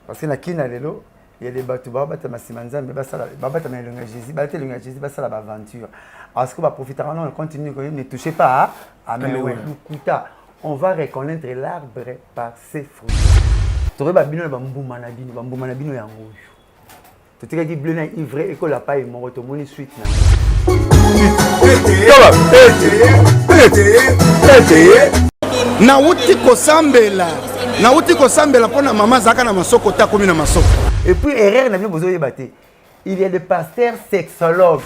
Parce que na kina lelo, il y a des bateaux, babata masimanza, mais babata mais le Jésus, babata le Jésus, ça la aventure. Parce que va profiter, on continue, ne touchez pas à on va reconnaître l'arbre par ses fruits. Tu aurais babino bambumanabino yango. Tu te dis bleu na ivre et que la paille mon automoni suite na. Nauti kosambela pona mama zaka na masoko ta komi na masoko. Et puis erreur na bien besoin de battre. Il y a des pasteurs sexologues.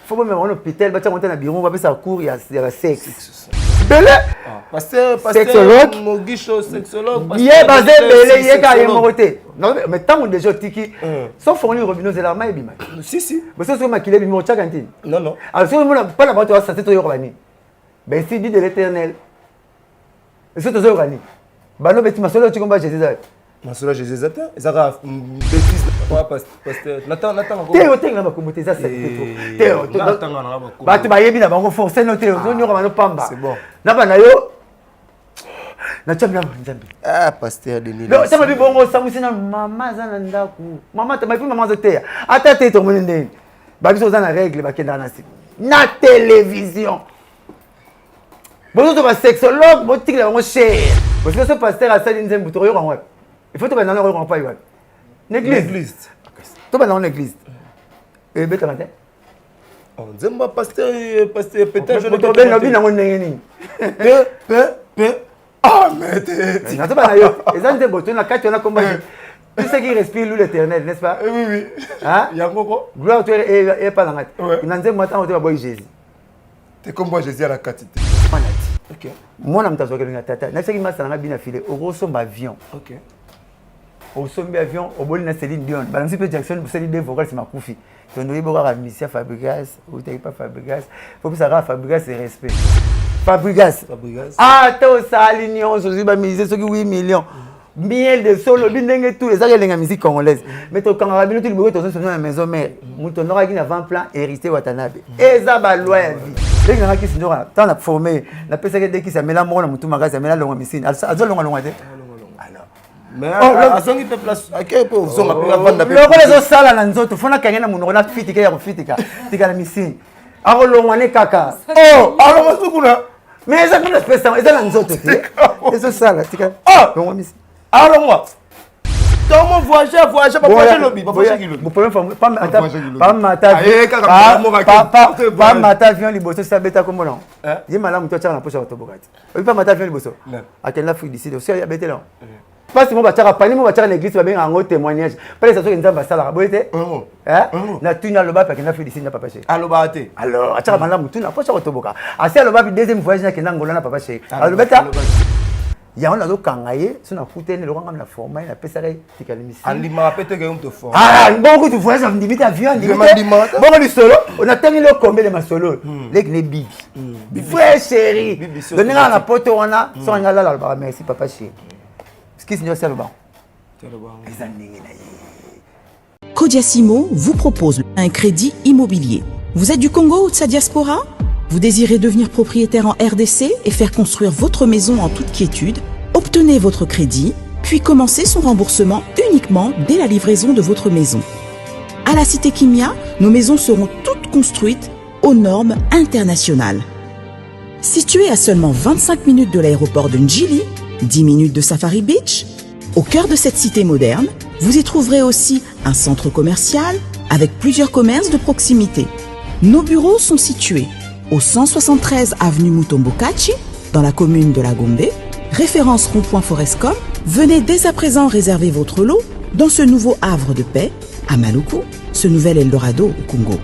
Faut même on hôpital ba monter na bureau va faire ça cours il y a sexe. Belé pasteur sexologue mogisho sexologue bien basé belé yé ka yémoroté. Non mais tant on déjà tiki sauf fournir robinos et la main bima. Si mais ça c'est makilé bima cha cantine. Non alors si on pas la bateau ça c'est to yorobani. Ben c'est dit de l'Éternel. Et c'est to yorobani. Bano beti masolo tu combat Jésus. Masolo Jésus zata ezaka bêtise pas pasteur. Nathan Théo na bakombote ça c'est trop. Théo Nathan na bakombote. Ba tu ba yebi na bango forcer no Théo zo nyoko bano pamba. C'est bon. Na ba na yo. Na chamla nzambi. Ah pasteur Denis. Non, ça m'a dit bongo samusi na mama za na ndaku. Mama ta mafi mama zo Théo. Ata Théo to moni ndeni. Ba biso za na règle ba kenda na si. Na télévision. Bonjour to ba sexologue, bo tikla bango cher. Parce que ce pasteur a sali nzembu to yo kanwa. Il faut que tu aies un pas l'église. Tu vas dans l'église. Et bête matin. On dit pasteur peut-être je ne peux pas bien dans nini. Ah mais tu n'as pas d'ailleurs. Et ça c'est bon, tu n'as qu'à tu as combat. Tu sais qui respire l'Éternel, n'est-ce pas? Oui. Hein? Il y a quoi? Gloire tu es pas dans la. Il n'en matin on te va boire Jésus. Tu comme moi Jésus à la quantité. OK. Moi na mtazo kelinga tata. Na seki masa na bina filé au gros somba avion. OK. Au sommet avion au bol na Céline Dion balancer pe Jackson pour Céline Dion vocal c'est ma koufi tu dois boire à Missia Fabregas ou t'es pas Fabregas faut que ça rend Fabregas c'est respect Fabregas ah to ça l'union so ba miser so ki 8 millions miel de solo bindenge tout les la musique congolaise mais to quand rabino tu le to so na maison mère muto nora ki na avant plan hérité Watanabe eza ba loi ya vie les gens qui sont dans la formé la personne qui ça met la mort na mutu magaza met la longa misine azo longa te. Mais à son peu place à quel point on a vendre le les sala na nzoto fona kangena muno na fitika ya kufitika tika la misini ako longwane kaka alors masukuna mais ça comme espèce ça na nzoto te eso sala tika longwa misini alors moi comment voyager pas lobby pas voyager lobby vous pouvez pas mata avion liboso ça beta comme non ye malamu to tcha na pocha otobokati pas mata avion liboso akenda Afrique d'ici aussi ya beta là parce que moi batara pani moi batara l'église va bien en témoignage parce que ça nzamba sala boyete na tuna loba pa kena féliciter na papa chez aloba ate alors atara malamu tuna pocha otoboka asi aloba bi deuxième voyage na kena ngola na papa chez alors beta ya on a do kangaye sona futene lo kanga na forma na pesare tikalimisi alima pete ke on te forme bon tu voyage en limite avion bon du solo on a terminé le combien de ma solo les ne bibi frère chéri donner na poto wana so ngala la merci papa chez Kodiasimo vous propose un crédit immobilier. Vous êtes du Congo ou de sa diaspora? Vous désirez devenir propriétaire en RDC et faire construire votre maison en toute quiétude? Obtenez votre crédit, puis commencez son remboursement uniquement dès la livraison de votre maison. À la Cité Kimia, nos maisons seront toutes construites aux normes internationales. Située à seulement 25 minutes de l'aéroport de Njili, 10 minutes de Safari Beach. Au cœur de cette cité moderne, vous y trouverez aussi un centre commercial avec plusieurs commerces de proximité. Nos bureaux sont situés au 173 avenue Mutombokachi, dans la commune de la Gombe. Référence rond-point Forescom, venez dès à présent réserver votre lot dans ce nouveau havre de paix à Maluku, ce nouvel Eldorado au Congo.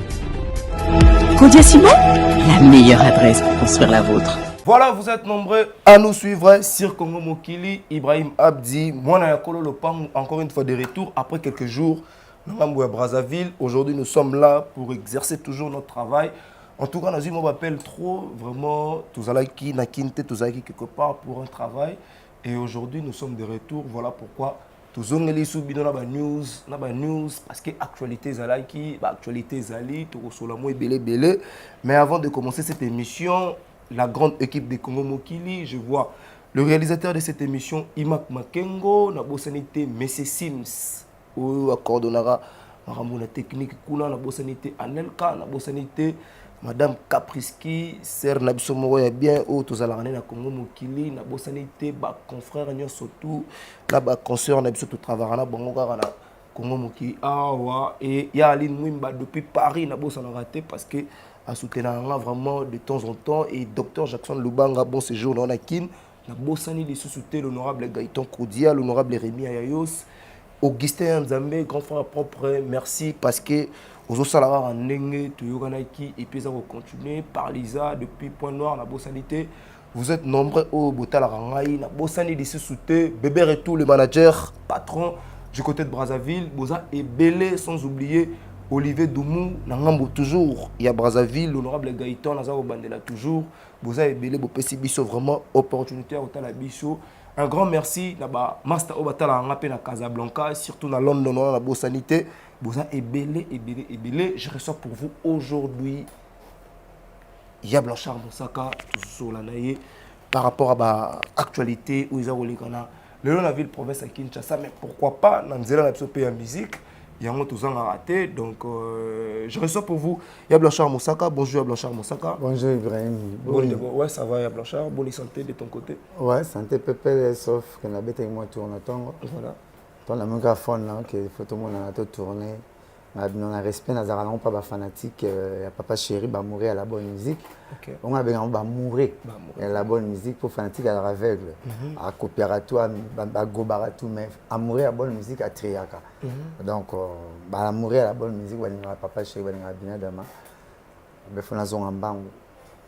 Kodiasimo, la meilleure adresse pour construire la vôtre. Voilà, vous êtes nombreux à nous suivre sur Congo Mokili, Ibrahim Abdi, moi Nayakolo Lopam, encore une fois de retour après quelques jours dans Brazzaville. Aujourd'hui, nous sommes là pour exercer toujours notre travail. En tout cas, nous avons m'appelle trop, vraiment, tous allons qui n'a quinte, tous allons quelque part pour un travail. Et aujourd'hui, nous sommes de retour. Voilà pourquoi tous allons aller sous bidon na news, parce que actualité zalaki, actualité zali, tout sur la mais avant de commencer cette émission, la grande équipe de Congo Mokili, je vois Le réalisateur de cette émission, Imak Makengo, na bosanité Messi Sims, ou accordonnera la technique kuna na bosanité Anelka, na bosanité Madame Capriski, Sir Nabisomoro ya bien, ou tous à la na Congo Mokili, na bosanité ba confrère nyo surtout, na ba consoeur Nabiso tout travaillera na bongora na Congo Mokili. Ah ouais, et ya Aline Mwimba depuis Paris na bossa na raté parce que à soutenir vraiment de temps en temps et Dr Jackson Lubanga bon séjour dans la kin. Na bossani de sous-souter l'honorable Gaëtan Koudia, l'honorable Rémi Ayayos, Augustin Nzambe, grand frère propre, merci parce que aux Osalara en Nenge, Toyoganaki, et puis ça va continuer par Lisa depuis Point Noir, la bossanité. Vous êtes nombreux au Botalarangaï, la bossani de sous-souter, Bébé Retou, le manager, patron du côté de Brazzaville, Boza et Belé, sans oublier Olivier Doumou, Nangambo toujours, il y a Brazzaville, l'honorable Gaëtan, Nazaro Bandela toujours. Vous avez belé Bopesi Bisso, vraiment opportunité au Talabisso. Un grand merci à Master Obatala na Casablanca, surtout dans London, dans la Bossanité. Vous avez belé. Je reçois pour vous aujourd'hui Yab Blanchard Moussaka, tout sur la naïe, par rapport à l'actualité où ils ont le la ville province à Kinshasa, mais pourquoi pas dans la musique. Il y a un autre raté, donc je reçois pour vous Yab Blanchard Moussaka. Bonjour Yab Blanchard Moussaka. Bonjour Ibrahim. Ouais, ça va Yab Blanchard. Bonne santé de ton côté. Ouais, santé pépé, sauf que la bête avec moi tourne autant. Voilà. Dans le microphone, là, que tout le monde a tourné. On a respect, on n'a pas de fanatique. Il y a papa chéri, va mourir à la bonne musique. On a besoin de mourir à la bonne musique pour fanatique à l'aveugle. À coopératout, à gobaratou, mais à mourir à la bonne musique à triaka. Donc, à mourir à la bonne musique, on a papa chéri, on a bien demain. Il faut la zone en bas.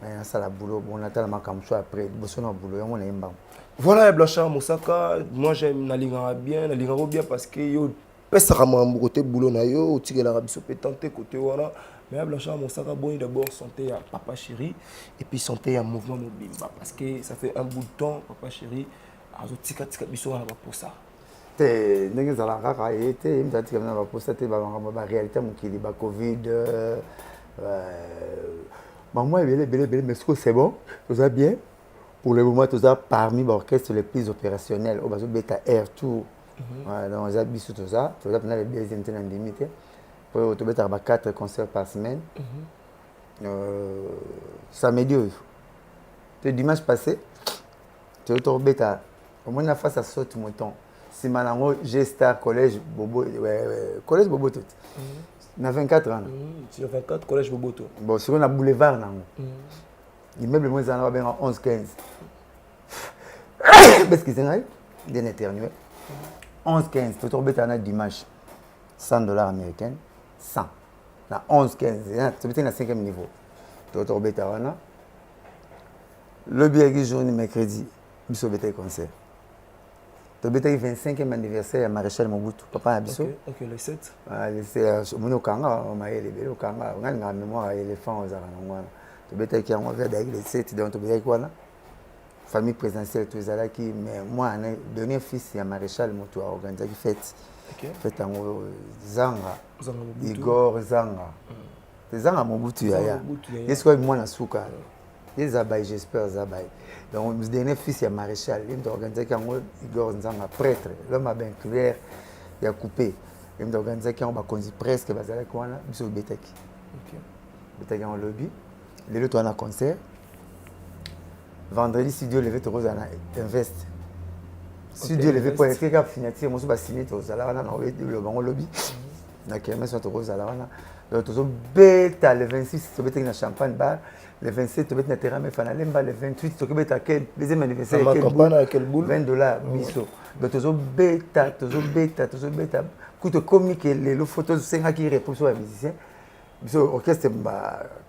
On a ça la boulot, on a tellement comme ça après, on a boulot, on a un bas. Voilà, Blanchard Moussaka. Moi, j'aime la bien parce que yo pesara mo côté boulot na yo, o tigela rabiso pétanté côté wana. Mais Blanchard Moussaka bon d'abord santé à papa chéri et puis santé à mouvement Mobimba parce que ça fait un bout de temps papa chéri azo tika biso wana pour ça. Te ndenge zala kaka été imtati kamna ba pour ça te ba réalité mokili ba Covid moi mais c'est bon, tout ça bien. Pour le moment, tout ça parmi les orchestres les plus opérationnels. Au bas de Beta Air Tour. Dans les habits, tout ça. Tout ça, on a les deuxièmes temps limité. Pour au Tobet, il y a 4 concerts par semaine. Samedi, le dimanche passé, tu es au Beta. Au moins, la face à saute mouton. Si maintenant, j'ai Star Collège Bobo. Collège Bobo tout. On a 24 ans. Tu as 24, Collège Bobo tout. Bon, sur un boulevard, l'immeuble moins en a 11-15. Parce que c'est un éternué. 11-15, tu tombes à dimanche. $100 américains. 100. Na 11-15, tu es à 5e niveau. Tu tombes à le billet journée mercredi, tu es concert. Tu es 25e anniversaire à Maréchal Mobutu. Papa Abisso. Ok, le 7. C'est mon Okanga, on m'a élève le Okanga. On a une mémoire éléphant aux Aranois. Tu es qui a envoyé le 7, donc tu es quoi là? Famille présidentielle, tout ça là qui, mais moi, le dernier fils, il y a Maréchal Mobutu a organisé une fête. Fête en Zanga. Igor Zanga. C'est Zanga Mobutu. Est-ce que moi, je suis là? Les Zabaï, j'espère Zabaï. Donc, le dernier fils, il y a Maréchal. Il a organisé Igor Zanga, prêtre. L'homme a bien clair, il a coupé. Il a organisé un conduit presque, il a Betaki. Betaki en lobby. Les autres, on a un concert. Vendredi, si Dieu levé, tu roses à Invest. Si Dieu levé pour écrire cap signature, moi je vais signer tout ça là, on a le lobby. Donc mais sur rose là, donc tu bêta le 26, tu bêta dans champagne bar, le 27 tu bêta dans terrain mais fanalemba, le 28 tu bêta quel deuxième anniversaire quel boule $20 biso. Donc tu bêta, coûte comique les photos 5 qui répondent sur les musiciens. Biso orchestre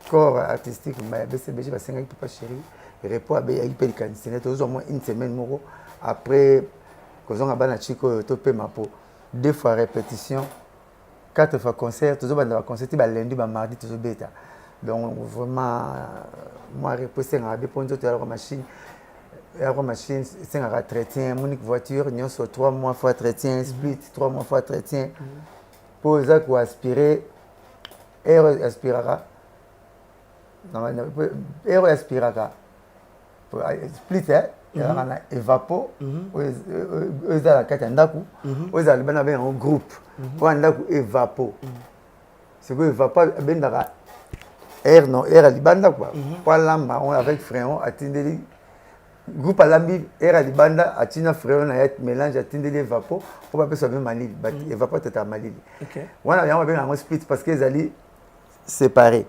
corps artistique, mais BCBG va 5 qui pas chéri. Répond à Béaï Pélican, c'est au moins une semaine moro. Après, quand on a ban chico topé ma peau, 2 fois répétition, 4 fois concert, toujours dans concert, lundi, mardi, toujours bêta. Donc vraiment, moi reposer à des points d'autres la machine, c'est un entretien, monique voiture, nous sur 3 mois fois entretien, split 3 mois fois entretien. Pour ça qu'on aspirer, air aspirera. Air aspirera. Split, na Evapo eza la kati ya ndaku eza libanda ben en groupe pour ndaku Evapo c'est que Evapo bendaka air non air libanda quoi pour lamba on avec Fréon atindeli groupe alambi air libanda atina Fréon na yet mélange atindeli Evapo pour pas personne même malili but Evapo tata malili OK wana yango ben en split parce que ezali séparé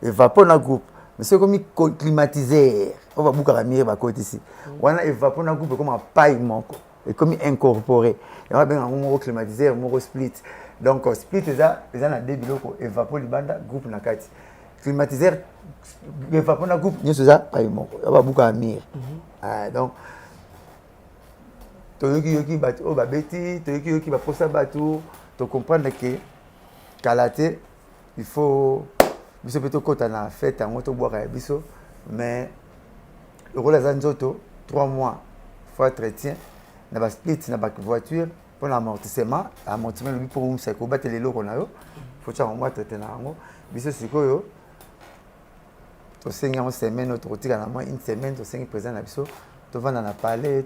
Evapo na groupe mais c'est comme climatiseur on va boucler mire ba côté ici wana Evapo na groupe comme un paille moko et comme incorporé il y a bien un climatiseur un split donc split ça na deux biloko Evapo libanda groupe na kati climatiseur Evapo na groupe nyoso ça paille moko on va boucler mire donc toyoki batu o babeti toyoki ba posa batu to comprendre que kalaté il faut biso peut kota na fête en auto boire biso mais le rôle à Zanzoto 3 mois faut entretien na ba split na ba voiture pour l'amortissement lui pour un seko battre les locaux na yo faut ça en mois traiter na ngo biso sikoyo to senga une semaine to tika na moi une semaine to senga présent na biso to vanda na palais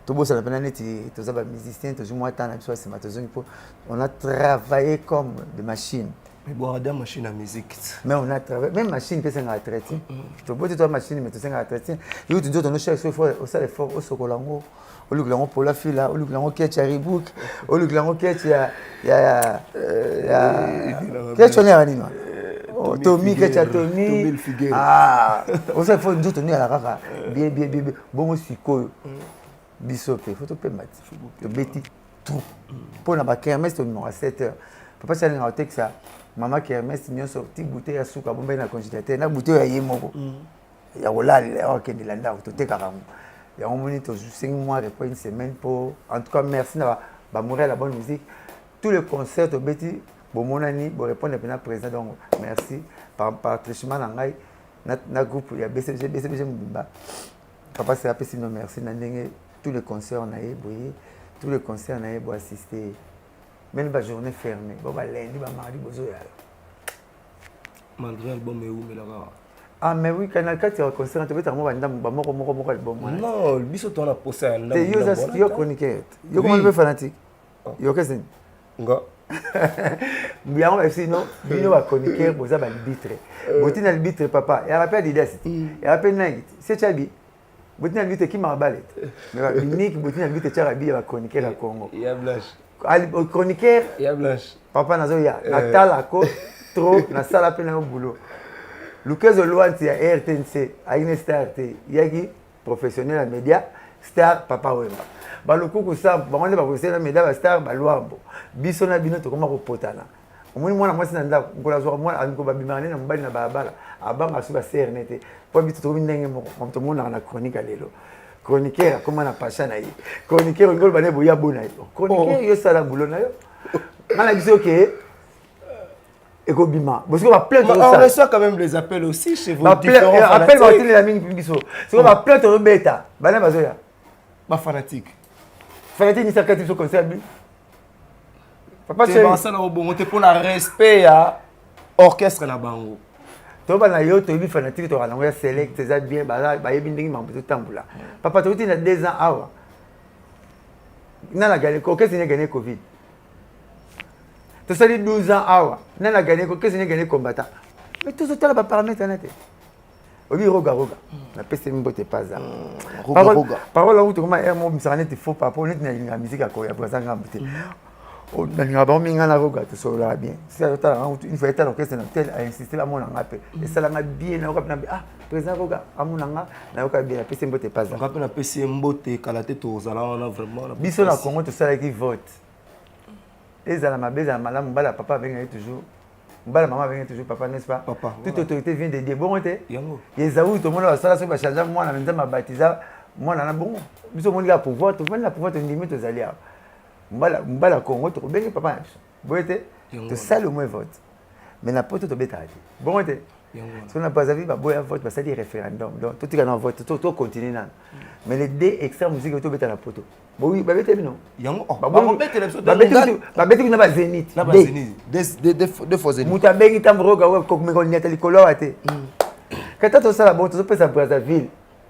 to bossa na planète to za ba musicien to jour temps na biso c'est matozoni pour on a travaillé comme des machines. Mais bon, on a une machine à musique. Mais on a travaillé, même machine peut s'en traiter. Tu peux dire machine mais tu s'en traiter. Et tu dis on cherche au ça l'effort au sokolango, au lieu de pour la fila, au lieu de ketch à rebook, au lieu de ketch ya ketch on est anima. Tommy ketch à Tommy. Ah, au ça faut nous tenir à la rava. Bien bon siko. Bisope, faut te permettre. Tu bêtis tout. Pour la kermesse tu à 7h. Papa ça n'a pas ça. Maman kermesse n'y a sorti bouteille à sucre bombe na congélateur na bouteille ya yemoko ya kolala OK de landa to te karamu ya on moni to 5 mois après une semaine pour en tout cas merci na ba mourir la bonne musique tous les concerts to beti bo monani bo répondre bien présent donc merci par participation na ngai na groupe ya BCBG Mbimba papa c'est appelé sinon merci na ndenge tous les concerts on a boyé tous les concerts on a bo assister. Même la journée fermée, bon bah lundi, bah mardi, bozo ya. Malgré l'album est où mais là. Ah mais oui, quand tu as concert, tu peux t'amener bah ndam bah moko album. Non, le biso toi on a posé un ndam. T'es yo chroniqueur. Yo comment le fanatique. Yo qu'est-ce que nga. Bien on va essayer non, bino va chroniqueur boza ba arbitre. Boti na arbitre papa, et rappelle Didas. Et rappelle Nagit, c'est Chabi. Boti na arbitre qui m'a balé. Mais ba unique boti na arbitre Chabi va chroniqueur à Congo. Il y a blanche. Chroniqueur il y a blanche papa nazoya natala ko trop na sala pe na boulot Lucas Oluanti ya RTNC aine star te yaki professionnel à média star papa wemba ba lokuku sa ba ngone ba professionnel média ba star ba luambo biso na bino to koma ko potana omoni mwana mwasi na nda ngola zo mwana anko ba bimane na mbali na babala abanga suka CRNT po bitu to ndenge mo to mona na chronique lelo chroniqueur comment na pasha na yi chroniqueur ngol bane boya bona yi chroniqueur yo sala boulot na yo mala biso OK eko bima parce que va plaindre ça on reçoit quand même les appels aussi chez vous différents appel va tenir la mingi biso c'est qu'on va plaindre beta bana bazoya ba fanatique ni sakati so concert bi papa c'est bon ça na bon te pour la respect à orchestre na bango to bana yo to bi fanatique to kana ya select ça bien ba yebi ndingi mambo to tambula papa to tina 2 ans awa nana gagné ko qu'est-ce qu'il a gagné Covid to sali 12 ans awa nana gagné ko qu'est-ce qu'il a gagné combattant mais tout ça là paramètre na te obi roga na pese mbote paza parole où to comment er mo bisane te faux papa on est na musique à koya pour ça ngambute on a pas mis en avocat tout ça là bien c'est une fois état l'orchestre tel a insisté la mon appel et ça l'a bien na ah président roga amunanga na yoka bien pese mbote paza on appelle la pese mbote kalaté to zala on a vraiment biso na Congo to ça qui vote ezala mabeza malamu bala papa venga toujours bala maman venga toujours papa n'est-ce pas papa toute autorité vient de dire bon te yango yezaou to mona sala so ba changer moi na nzamba baptiza moi na bon biso moni la pouvoir to venir la pouvoir to ndimi to zalia mbala Congo to bengi papa na biso boete to sala le moins vote mais na poto to beta bon te si on n'a pas envie de vote parce que c'est référendum donc tout est dans vote tout continue mais les deux extrêmes musique to beta na poto bon oui ba beta bino yango ba beta na ba zénith na ba zénith des fois zénith muta bengi tambroga wa ko me ko nyata likolo ate kata to sala bon to pesa Brazzaville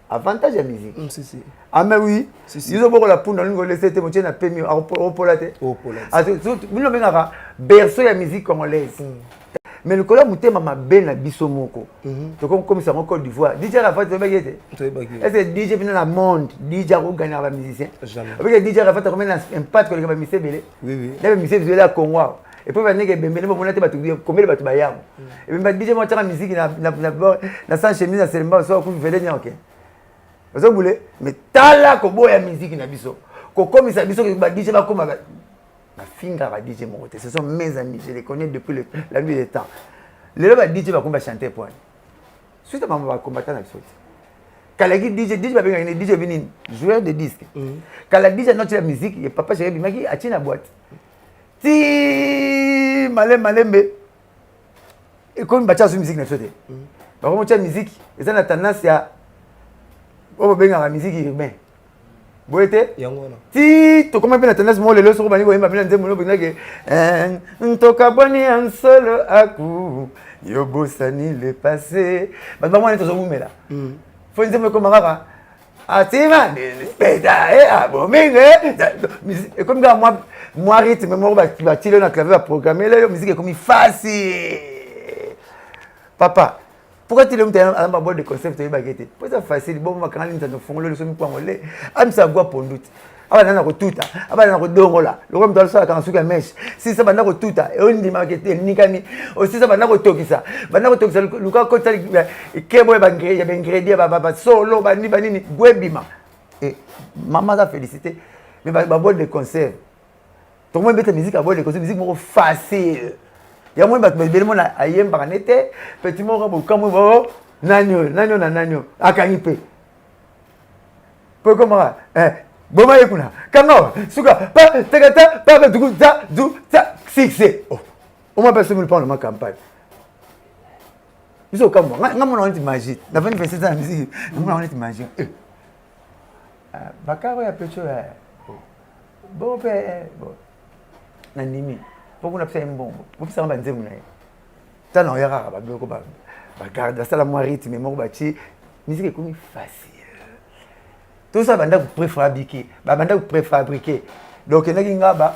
avantage ya musique. Si si. Ah mais oui. Si. Ils ont beaucoup la poule dans le laisser te montrer na pemi au polate. Au polate. Ah tout nous benga berceau ya musique congolaise. Mais le colon muté mama ben na biso moko. Donc comme ça en Côte d'Ivoire. DJ Rafat te bagete. Est-ce que DJ vient dans le monde, DJ a gagné la musicien. Jamais. Avec DJ Rafat a combien d'impact que les musiciens belé. Oui. Les musiciens belé à Congo. Et puis venir que bembele mo monate batu combien batu bayam. Et puis DJ mo tira musique na sans chemise na selemba so ku vele nyoke. Vous voulez mais tala ko boya musique na biso. Ko komisa biso ke ba DJ ba koma ma finga ba DJ mo ce sont mes amis, je les connais depuis la nuit des temps. Les ba DJ ba komba chanter point. Suite à maman ba combattre na biso. Kalaki DJ ba benga DJ vini joueur de disque. Kala DJ notre la musique, et papa chéri bimaki a tina boîte. Ti malembe et comme bacha sur musique na sote ba comme tia musique eza na tendance ya o benga la musique urbaine boete Yango na ti to comme bien la tendance mo lelo so ba ni bo yemba bien nzembo no benga ke ntoka boni en solo aku yo bosani le passé ba ba mo to so mumela faut nzembo comme kaka atima peta abomingue et comme ça moi rythme moi va tirer dans clavier va programmer la musique est comme facile papa pourquoi tu l'aimes à la boîte de concept et baguette pourquoi c'est facile bon ma quand l'inta no fongolo le somi pour ngolé am sa gwa pondut aba na ko tuta aba na ko dongola le comme dans ça quand suka mesh si ça bana ko tuta et on dit market nikami aussi ça bana ko tokisa luka ko tali kebo ba ingrédient ba solo ba nini gwebima et maman a félicité mais ba boîte de conserve tout le monde met musique à boîte de conserve musique mo facile ya mo ba bele mo na ayem ba nete petit mo ko ka mo nanyo akangi pe comment Boma yekuna kanga suka pa tegata pa dugu za du za six oh on m'a passé le plan de ma campagne biso kamwa nga mona on t'imagine na 27 ans musique mona on t'imagine bakaro ya pecho ya bon pe bon na nimi pour qu'on appelle un bon pour ça on va dire mon talent ya rara ba bloko ba garde ça la moi rythme mo ba ti musique est comme facile. Tout ça, banda préfabriqué. Banda préfabriqué. Donc, il y a ba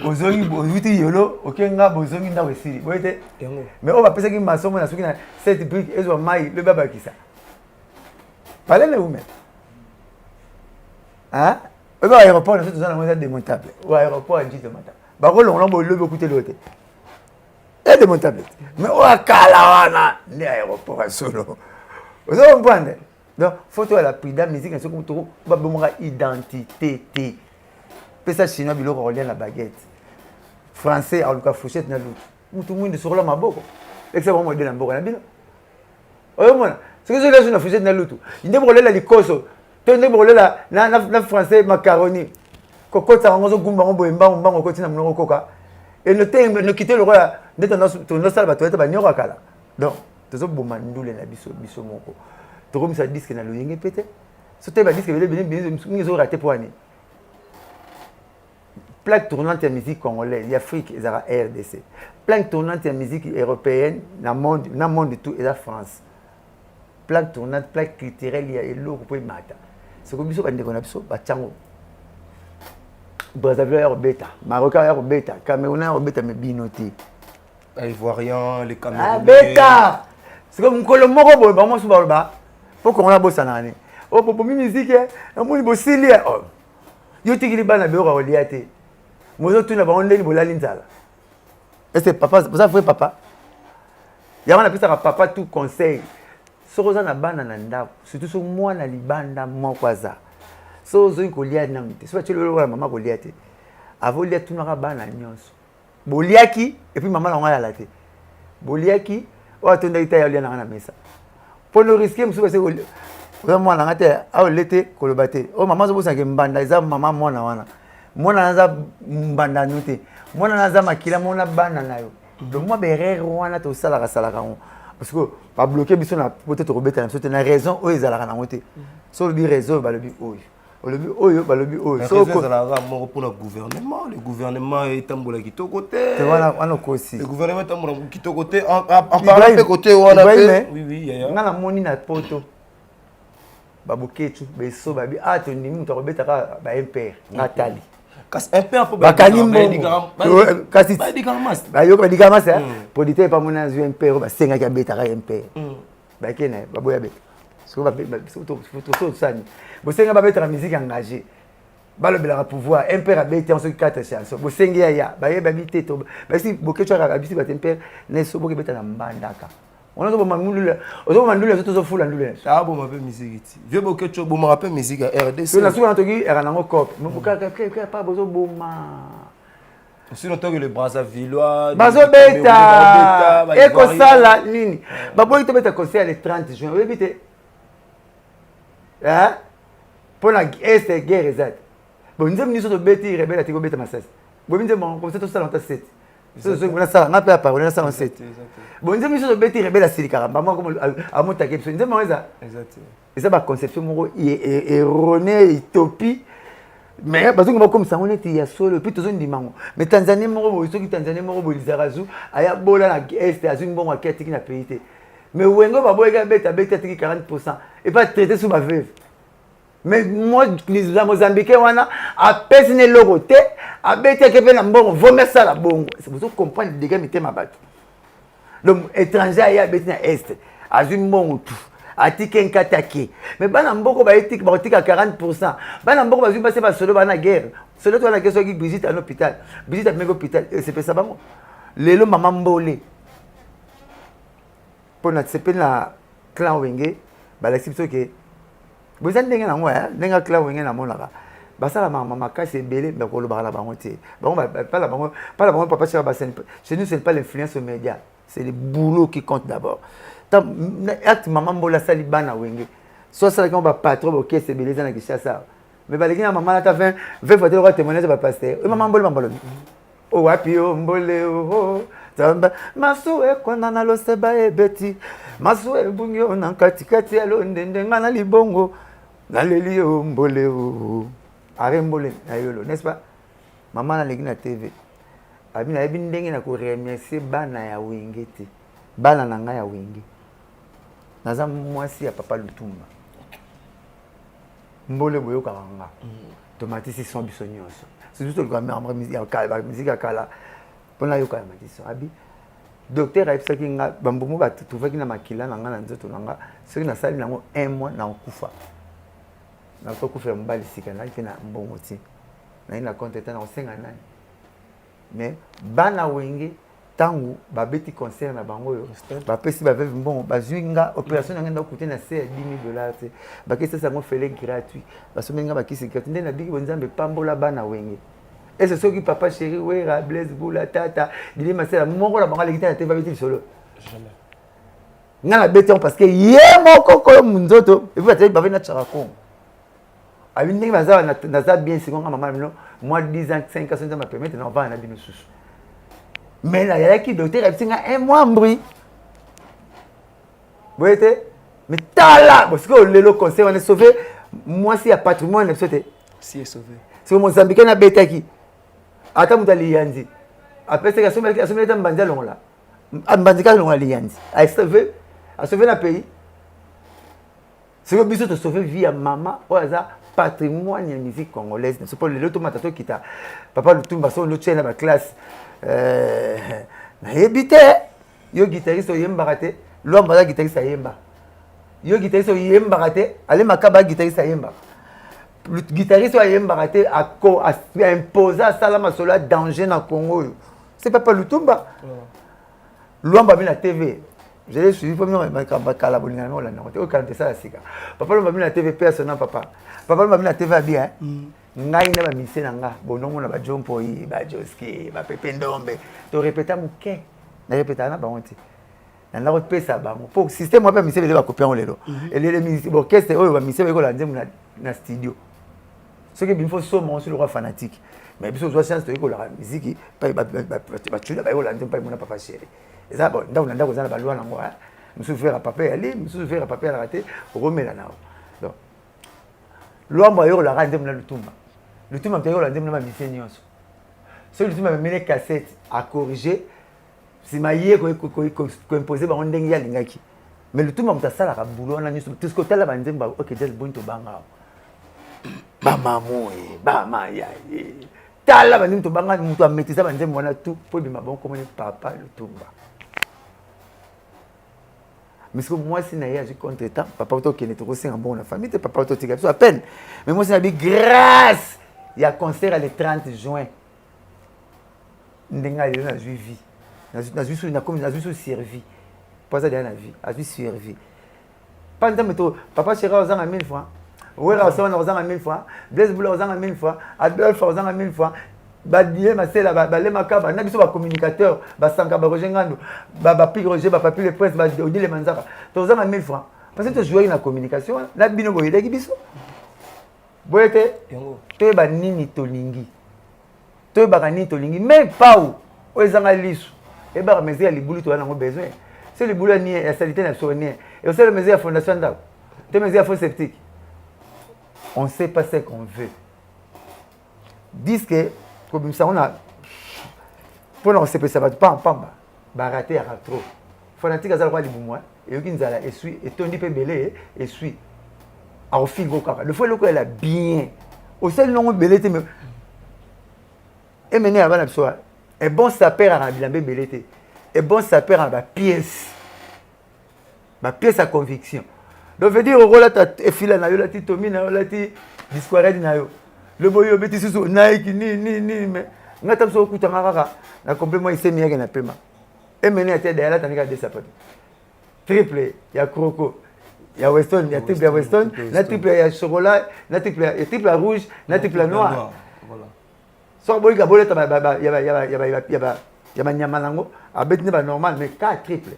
ozongi bozwiti yolo, okenga bozongi nda wesiri. Voyez? Mais on va penser que ma somme na soki na cette brique ezo mai le baba kisa. Parlez le vous-même. Hein? Au aéroport, nous sommes dans un démontable. Au aéroport, on dit démontable. Bah, on l'a le écouter l'autre. Et démontable. Mais au Kalawana, l'aéroport à solo. Vous avez compris? Donc, photo à la prida musique, c'est comme tout, bah bon identité. Pesa chinois biloko relien la baguette. Français en cas fourchette na l'autre. Tout le monde sur la maboko. Excellent modèle en boko na bino. Oyo mona, ce que je laisse na fourchette na l'autre. Il ne brûler la likoso. Tu ne brûler la na français macaroni. Kokota ngozo gumba ngombo mbango mbango koti na mnoko koka. Et ne t'aime ne quitter le roi d'être dans ton salle ba toilette ba nyora kala. Donc, tozo bomandule na biso moko. Comme ça disque na loyenge pété sauter ba disque ils ont raté pour année plaque tournante en musique congolaise l'Afrique et la RDC plaque tournante en musique européenne dans monde tout et la France plaque tournante plaque culturelle il y a l'eau pour mata c'est comme ça bande qu'on a biso ba chango Brazzaville air bêta Maroc air bêta Cameroun air bêta mais binoti Ivoirien les Camerounais ah bêta c'est comme nkolo moko boy ba mo so ba pour qu'on a bossé nani oh pour musique on moni bosili oh yo tikili bana be o liate mozo tuna ba on leli bolali nzala est-ce papa ça fait papa ya wana pisa papa tout conseil sokoza na bana na ndako surtout so mwana libanda moko aza so zo ko liate na mite so chelo wala mama ko liate avo liate tuna ka bana nyonso boliaki et puis maman la ngala la te boliaki o atonda ita ya liana na mesa pour ne risquer monsieur parce que moi na ngate a l'été kolobate oh maman zo bosa ke mbanda eza maman mwana wana mwana naza mbanda note mwana naza makila mwana bana nayo donc moi berere wana to sala on parce que pas bloquer biso na peut-être robeta na sote na raison o ezala na ngote so le raison ba le bi oyo le bi oyo ba le bi oyo so ko ezala moko pour le gouvernement etambola kitoko te voilà on ko aussi le gouvernement etambola kitoko te en parlant de côté wana oui oui yaya na moni na poto babuketu beso babi to ndimi mutu akobetaka ba impere ngatali kasi impere po bakani kasi bayoka badikamasi producteur pa mona azwi impere basengaki abetaka impere bakene baboya beta sani bosenga babetaka musique engagée balobelaka pouvoir impere abeti yango soki 4 chanson bosengi ya bayeba bite to basi boketu abisi bate impere neso bokebeta na mbandaka on a mandula fula ndula ah bon ma pe musique ti vieux boketu bon ma pe musique RDC so na so na toki era nango cop mais bokaka pas besoin boma sinon toi que le Brazzavillois bazo beta eko sala nini baboyi to beta concert le 30 juin oui bite hein pour la est guerre exact bon nous sommes to beti rebelle atiko beta masasi bon nous sommes comme ça to sala 7 c'est ce qu'on ça on a pas parler on a ça en 7 bon nous sommes beti rebelle asili karamba moi comme amota ke nous sommes ça exact et ça ba conception moko erronée utopie mais parce que comme ça on était ya solo puis tous on dit mango mais Tanzanie moko bo soki Tanzanie moko bo lizarazu aya bola na est azui mbongo akatiki na pays te mais wengo ba boyeka beta tiki 40% et pas traiter sous ma veuve mais moi les Mozambicains wana a pesine logo te a beta ke na mbongo vomir ça la bongo c'est pour ça comprendre les dégâts mitema bato donc étranger aya beta na est azui mbongo tout atiki nkataki mais bana mboko ba etiki ba tika 40% bana mboko ba passer ba solo bana guerre solo to na keso ki visite à l'hôpital visite à l'hôpital c'est pas ça bango lelo mama mbole pona tsepe na clan wenge ba la sipso ke boza ndenge na ngwa ndenge clan wenge na monaka basala mama makasi belé ba ko lo ba la bango te bango pas la bango papa chez nous c'est pas l'influence aux médias c'est le boulot qui compte d'abord acte maman mbola sali bana wenge so sala quand ba patron ba caisse beleza na kishasa mais ba lekina maman ta 20 fois te témoignage ba pasteur et maman mbola mbolo o wapi o mbole o tamba masu e kwana na lo seba e beti masu e bungyo na katikati ya lo ndende ngana libongo na leli o mbole o are mbole na yolo n'est-ce pas maman na lekina TV abina ebi ndenge na ko remercier bana ya wenge te bana na nga ya wenge naza mwasi ya papa Lutumba mbole boyo kanga tomatisi son biso nyonso c'est juste le grand musique ya kala pona yo kala matiso abi docteur aipsa ki nga bambumu ba tuvaki na makila na nga na nzoto na nga soki na sali nango 1 mois na okufa na ko kufa mbali sika na ki na mbongo ti na ina compte na osenga nani mais bana wenge tangu babeti concert na bango yo bapesi baveve mbongo bazwinga opération ngenda coûter na $10,000 te bakisi ça ngo fele gratuit basomenga bakisi gratuit ndena biki bonzambe pambola bana wenge et c'est ce qui papa chéri wera Blaise Boula tata dili masela moko la bango lekita na te babeti solo jamais ngana beton parce que ye moko ko munzoto et vous êtes bavena na charako abi ndenge baza na za bien seconde maman no moi 10 ans 5 ans ça m'a permis de va na bino susu mais là il y a qui docteur a 1 mois bruit vous voyez mais tala parce que le conseil on est sauvé moi si y a patrimoine si est sauvé c'est Mozambique na betaki ata mutali yanzi après c'est que asomeli ta mbanja longola mbanja longola yanzi a sauvé na pays c'est que biso te sauver vie à maman ou ça patrimoine ya musique congolaise c'est pour le tomata to kita papa Lutumba so no tchena ba classe na yebite yo guitariste yemba te lomba la guitariste yemba yo guitariste yemba te ale makaba guitariste yemba guitariste yemba te a imposer salama solo danger na Congo c'est papa Lutumba lomba na TV je l'ai suivi pour moi kala bolinga no la no te o kante ça sika papa lomba na TV personnel papa lomba na TV bien ngai na ba mise na nga bonongo na ba jompo yi ba joski ba pepe ndombe to répéter muke na répéter na ba honte na na repesa ba mo pour système moi ba mise ba copier on lelo et les musique orchestre oyo ba mise ba ko la nzemu na studio ce que bien faut so mon sur le roi fanatique mais biso zo chance to ko la musique pa ba chula ba ko la nzemu pa mona papa chéri et ça bon ndako za na ba loi na moi monsieur faire papa aller monsieur faire papa la rater remela na donc l'homme yo la rande na Lutumba Lutumba mpe yo la ndemna ma mission nyonso so Lutumba me mene cassette à corriger si ma yé ko imposer ba ndenge ya lingaki mais le tout monde a ça la boulot on a tout ce côté là banzem ba OK just bon to banga ba maman ba maya tala banzem to banga mutu a metisa banzem wana tout pour bima bon comme papa le tumba mais que moi si na ya je contre temps papa to qui n'est trop c'est un bon la famille te papa to tika à peine mais moi c'est na bi grâce il y a concert le 30 juin ndenga ile na vie na juste na comme na juste servi pas ça dans la vie a juste servi pas de temps papa chéra aux 1000 francs ouais là ça on aux 1000 francs Blaise Boula aux 1000 francs Adolphe aux 1000 francs badie masela balé makaba na biso ba communicateur ba sanga ba rojengando ba pi roger ba papi le prince ba odile manzaka to aux 1000 francs parce que tu joues na communication na bino boyede ki biso boyete to ba nini tolingi to ba nini tolingi mais pas où ezanga lisu et ba mezi ya libulu to na ngo besoin c'est le boulot ni la salité nationale et aussi le mezi ya fondation d'A te mezi ya fond sceptique on sait pas ce qu'on veut disent que comme ça on a pour on sait pas ça va pas ba rater à trop fanatique azala kwa libumwa et yoki nzala esui et tondi pe belé esui a au figo kaka le fois le ko elle a bien au seul nom belé te et mener à bana soir et bon sapeur à bilambe belé te et bon sapeur à ma pièce à conviction donc veut dire au là tu fila na yo là tu tomina là tu disquarade na yo le boyo beti susu Nike ni mais ngata so kutanga kaka na complètement il s'est mis na paiement et mener à tête derrière tandis des sapote triple il y a croco il y a Weston il y a triple Weston na triple il y a chocolat na triple rouge na triple noir voilà so boy ga boleta il y a nyama nango abet ne ba normal mais 4 triple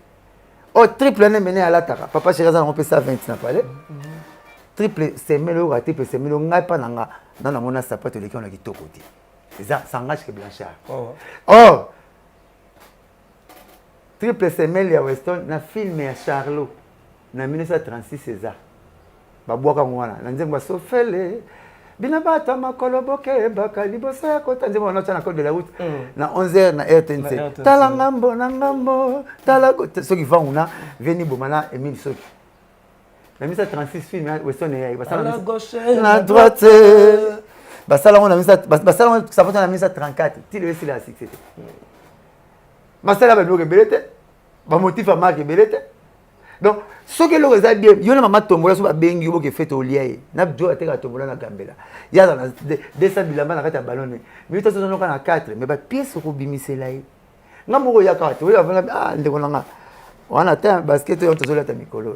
oh triple ne mené à la tara papa chéri on peut ça 20 na palais triple c'est melo raté triple c'est melo ngai pa nanga na mona sapato leki on a kitoko côté ça s'engage que Blanchard oh triple c'est mel ya Weston na film ya Charlot na 1936 César ba boaka ngwana na nzemba sofele bina bata makolo boke bakali bosa ko tanze mona tana code de la route na 11h na RTNC tala ngambo na ngambo tala so qui va una veni bomana Emile Soki na 1936 film Weston ya basala na gauche na droite basala on a mis ça basala ça va na 1934 ti le la succès basala ba bloque belete ba motif marque belete donc ce que le résultat bien yo na mama tombola so ba bengi yo ke fete oliaye na bjo ateka tombola na gambela ya na 200 bilamba na kata ballon mais to so no kana 4 mais ba pièce ko bimisela yi ngamoko ya kata yo va ndeko nanga wana ta basket yo to so la ta mikolo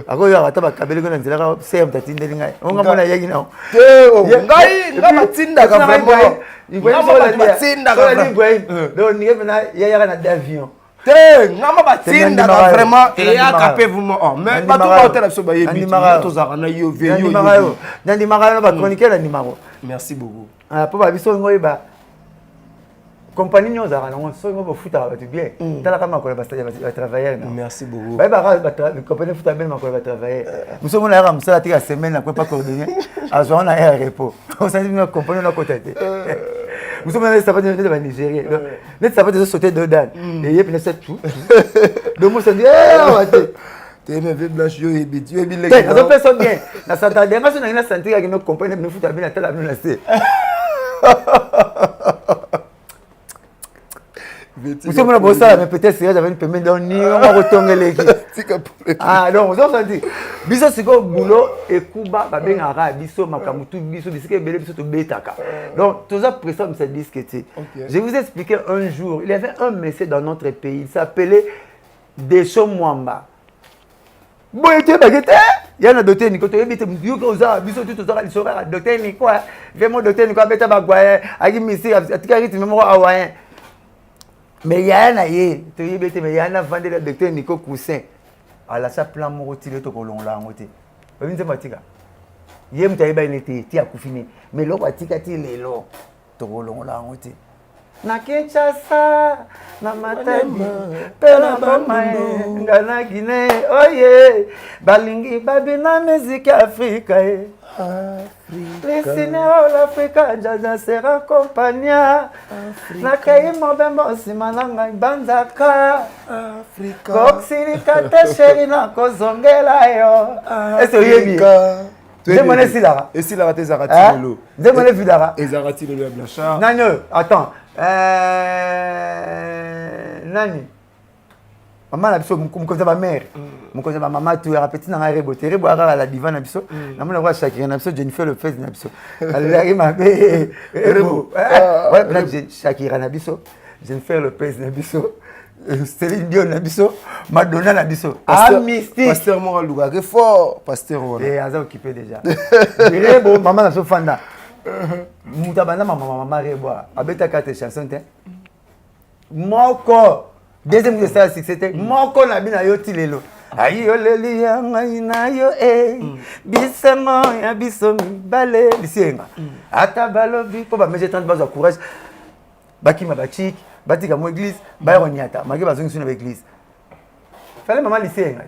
ako yo ata ba kabele ko na nzela ka sem tatindeli ngai onga mona yaki na te o ngai ngama tinda ka vraiment ngama tinda ka vraiment donc ni na ya na d'avion ngama batinda vraiment et a capé vous mais pas tout le temps so ba yebi to zaka na yo ve yo ndandi maka ba chroniqueur na nimaro merci beaucoup po ba biso ngoy ba compagnie nyo zaka na so ngo ba futa ba tu bien tala kama ko ba travailler na merci beaucoup ba compagnie futa ben ma ko ba travailler muso mona ya musala tika semaine na ko pas coordonner azo na ya repos on s'est dit compagnie na ko tete nous sommes dans les de Nigeria. Les sapatos de sauter dedans. Et il y a plein de tout. Donc moi, ça dit, tu es une blanche, tu es bien. Tu es personne bien. Dans cette dernière, on a une santé qui nous comprend, nous fout à bien la telle avenue. Nous sommes là pour ça, mais peut-être que j'avais une permis d'ennuyer, on va retourner les ah, donc, vous avez dit, biso c'est quoi boulot et Kuba, babeng ara, biso, makamutu, biso, biso, biso, to betaka. Donc, tout ça, pour ça, me dit que je vous ai expliqué un jour, il y avait un monsieur dans notre pays, il s'appelait Deschamps Mwamba. Bon, il était baguette, il y a un docteur Nico, tu es bête, biso, tout ça, il sera docteur Nico, vraiment docteur Nico, bête, bagouaye, agi missi, atikari, tu me mourras hawaïen. Mais il y a un aïe, tu es bête, mais il y a un vendeur le docteur Nico Coussin. ala sa plan moko tile to kolongola ngote babinze matika ye mutayiba inete ti akufini mais loko atika ti lelo to kolongola ngote na Kinshasa na Matadi pela bamae ngana Guinée oye balingi babina musique Afrika Lisineo l'Africa jaja sera compagnia. Nakai mobembo simananga banzaka. Africa. Koksilika te sheri na kozongela yo. Est-ce yebi? Demone silara. Et si la raté Zarati Lolo. Demone vidara. Et Zarati Lolo Blachard. Nani, attends. Nani? Maman la biso comme ça ma mère. Mon cousin ma maman tu era petit na rebo terebo ara la divan na biso. Na mona wa Shakira na biso Jennifer Lopez na biso. Elle arrive ma bé rebo. Ouais, là Shakira na biso. Jennifer Lopez na biso. Céline Dion na biso. Madonna na biso. Ah mystique. Pasteur Moral Louga que fort. Pasteur Moral. Et Aza occupé déjà. Rebo maman na so fanda. Mutabana maman rebo. Abeta quatre chansons te. Moko deuxième de ça c'était moko na bina yo tilelo. Ayi yo leli ya ngai na yo bisengo ya biso mibale bisenga. Ata balobi po ba meje 30 bazo courage. Bakima bachik, batika mo église, ba ronyata, magi bazongi suna église. Fallait maman lisenga.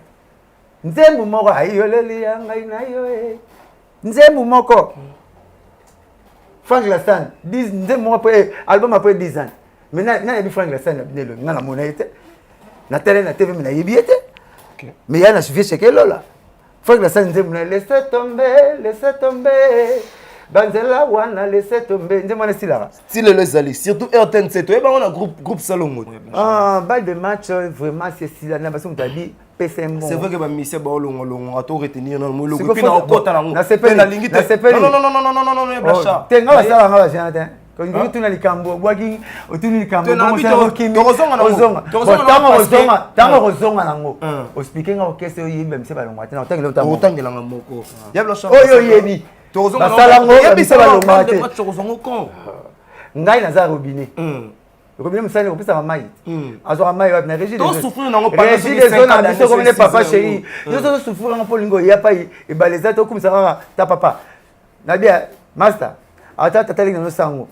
Nzembu moko ayi yo leli ya ngai na yo Nzembu moko. Frank Lassan, 10 nzembu moko album après 10 ans. Maintenant, il y a Frank Lassan, il y a la monnaie. Na télé, na TV, na yebiete. Mais il y a un suivi chez quel là. Frank Lassan dit laissez tomber. Banzela wana laissez tomber. Ndé mona silara. Si le zali, surtout RTN7, et ben on a groupe Salongo. Ah, balle de match vraiment c'est si la nation t'a dit PCM. C'est vrai que ba mission ba longo à tout retenir dans le groupe. Puis na okota na ngo. Na sepeli. Non, Blacha. Tenga la sala ngala jana. Quand vous tournez les cambo, boagi, vous tournez les cambo, vous savez que ozonga nango. O speaking au question yimbe mse balongwa tena otangela utango. Otangela ngamoko. Ya Blacha. Oyo yebi. Tozonga basalango yebisa balongwa te. Match kozongo kon. Ngai naza robinet. Robinet musali kopesa mamai. Azwa mamai wa na régie des souffrir nango pas régie des zones na biso comme les papa chéri. Yo so souffrir nango polingo ya pa e baleza to comme ça ta papa. Na bien master. Ata tatali na no sango.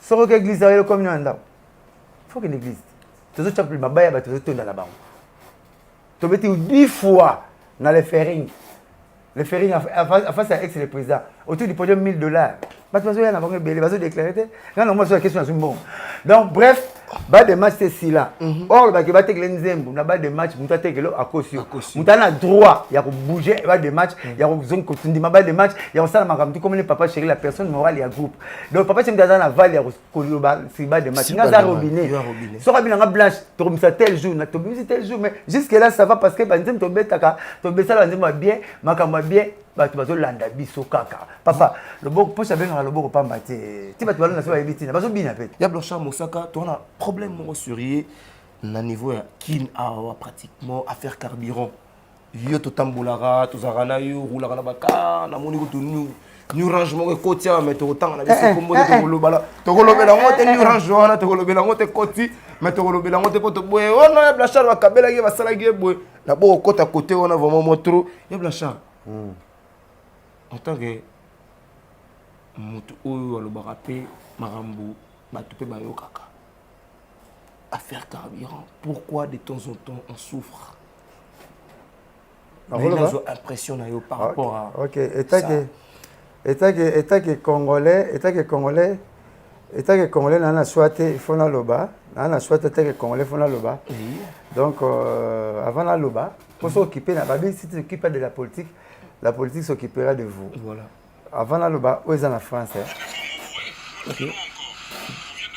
Soko que l'église est comme nous andam. Faut que l'église. Tu as plus mabaya ba tu as dans la banque. Tu as été 10 fois dans les ferrings. Les ferrings face à ex le président autour du podium $1000. Ba tu vas y na banque belé, vas déclarer. Non moi sur la question bon. Donc bref, ba de match c'est si là. Or ba ke ba te nzembo na ba de match muta te kelo akosio. Muta na droit ya ko bouger ba de match, ya ko zone ko tundi ba de match, ya ko sala makamtu comme le papa chéri la personne morale ya groupe. Donc papa chéri dans la valle ya ko ba si ba de match. Nga za robinet. So ka binanga blanche, to komisa tel jour, na to komisa tel jour mais jusque là ça va parce que ba nzembo to betaka, to besala nzembo bien, makamba bien. Tu vas landa biso kaka papa le beau poche avec le beau pas maté tu vas te na so ebiti na baso bina pete ya Blacha Mosaka tu as un problème mo sérieux na niveau kin a pratiquement affaire carburant yo to tambolara to zarana yo roulera na baka na moni ko to new rangement ko kotia mais to tanga na biso kombo to lobala to kolobela ngote new rangement na to kolobela ngote koti mais to kolobela ngote poto boye ona ya Blacha ba kabela ye ba sala ge boye na bo kota côté on a vraiment motro ya Blacha en tant que moto oyo alobaka pe marambo bato pe bayo kaka affaire carburant pourquoi de temps en temps on souffre mais là j'ai impression na yo par rapport à OK état que congolais na souhaité il faut na loba na souhaité que congolais faut na loba donc avant la loba pour s'occuper na babi si tu t'occupes de la politique s'occupera de vous. Voilà. Avant la loba, où est en France? Ok. On vient de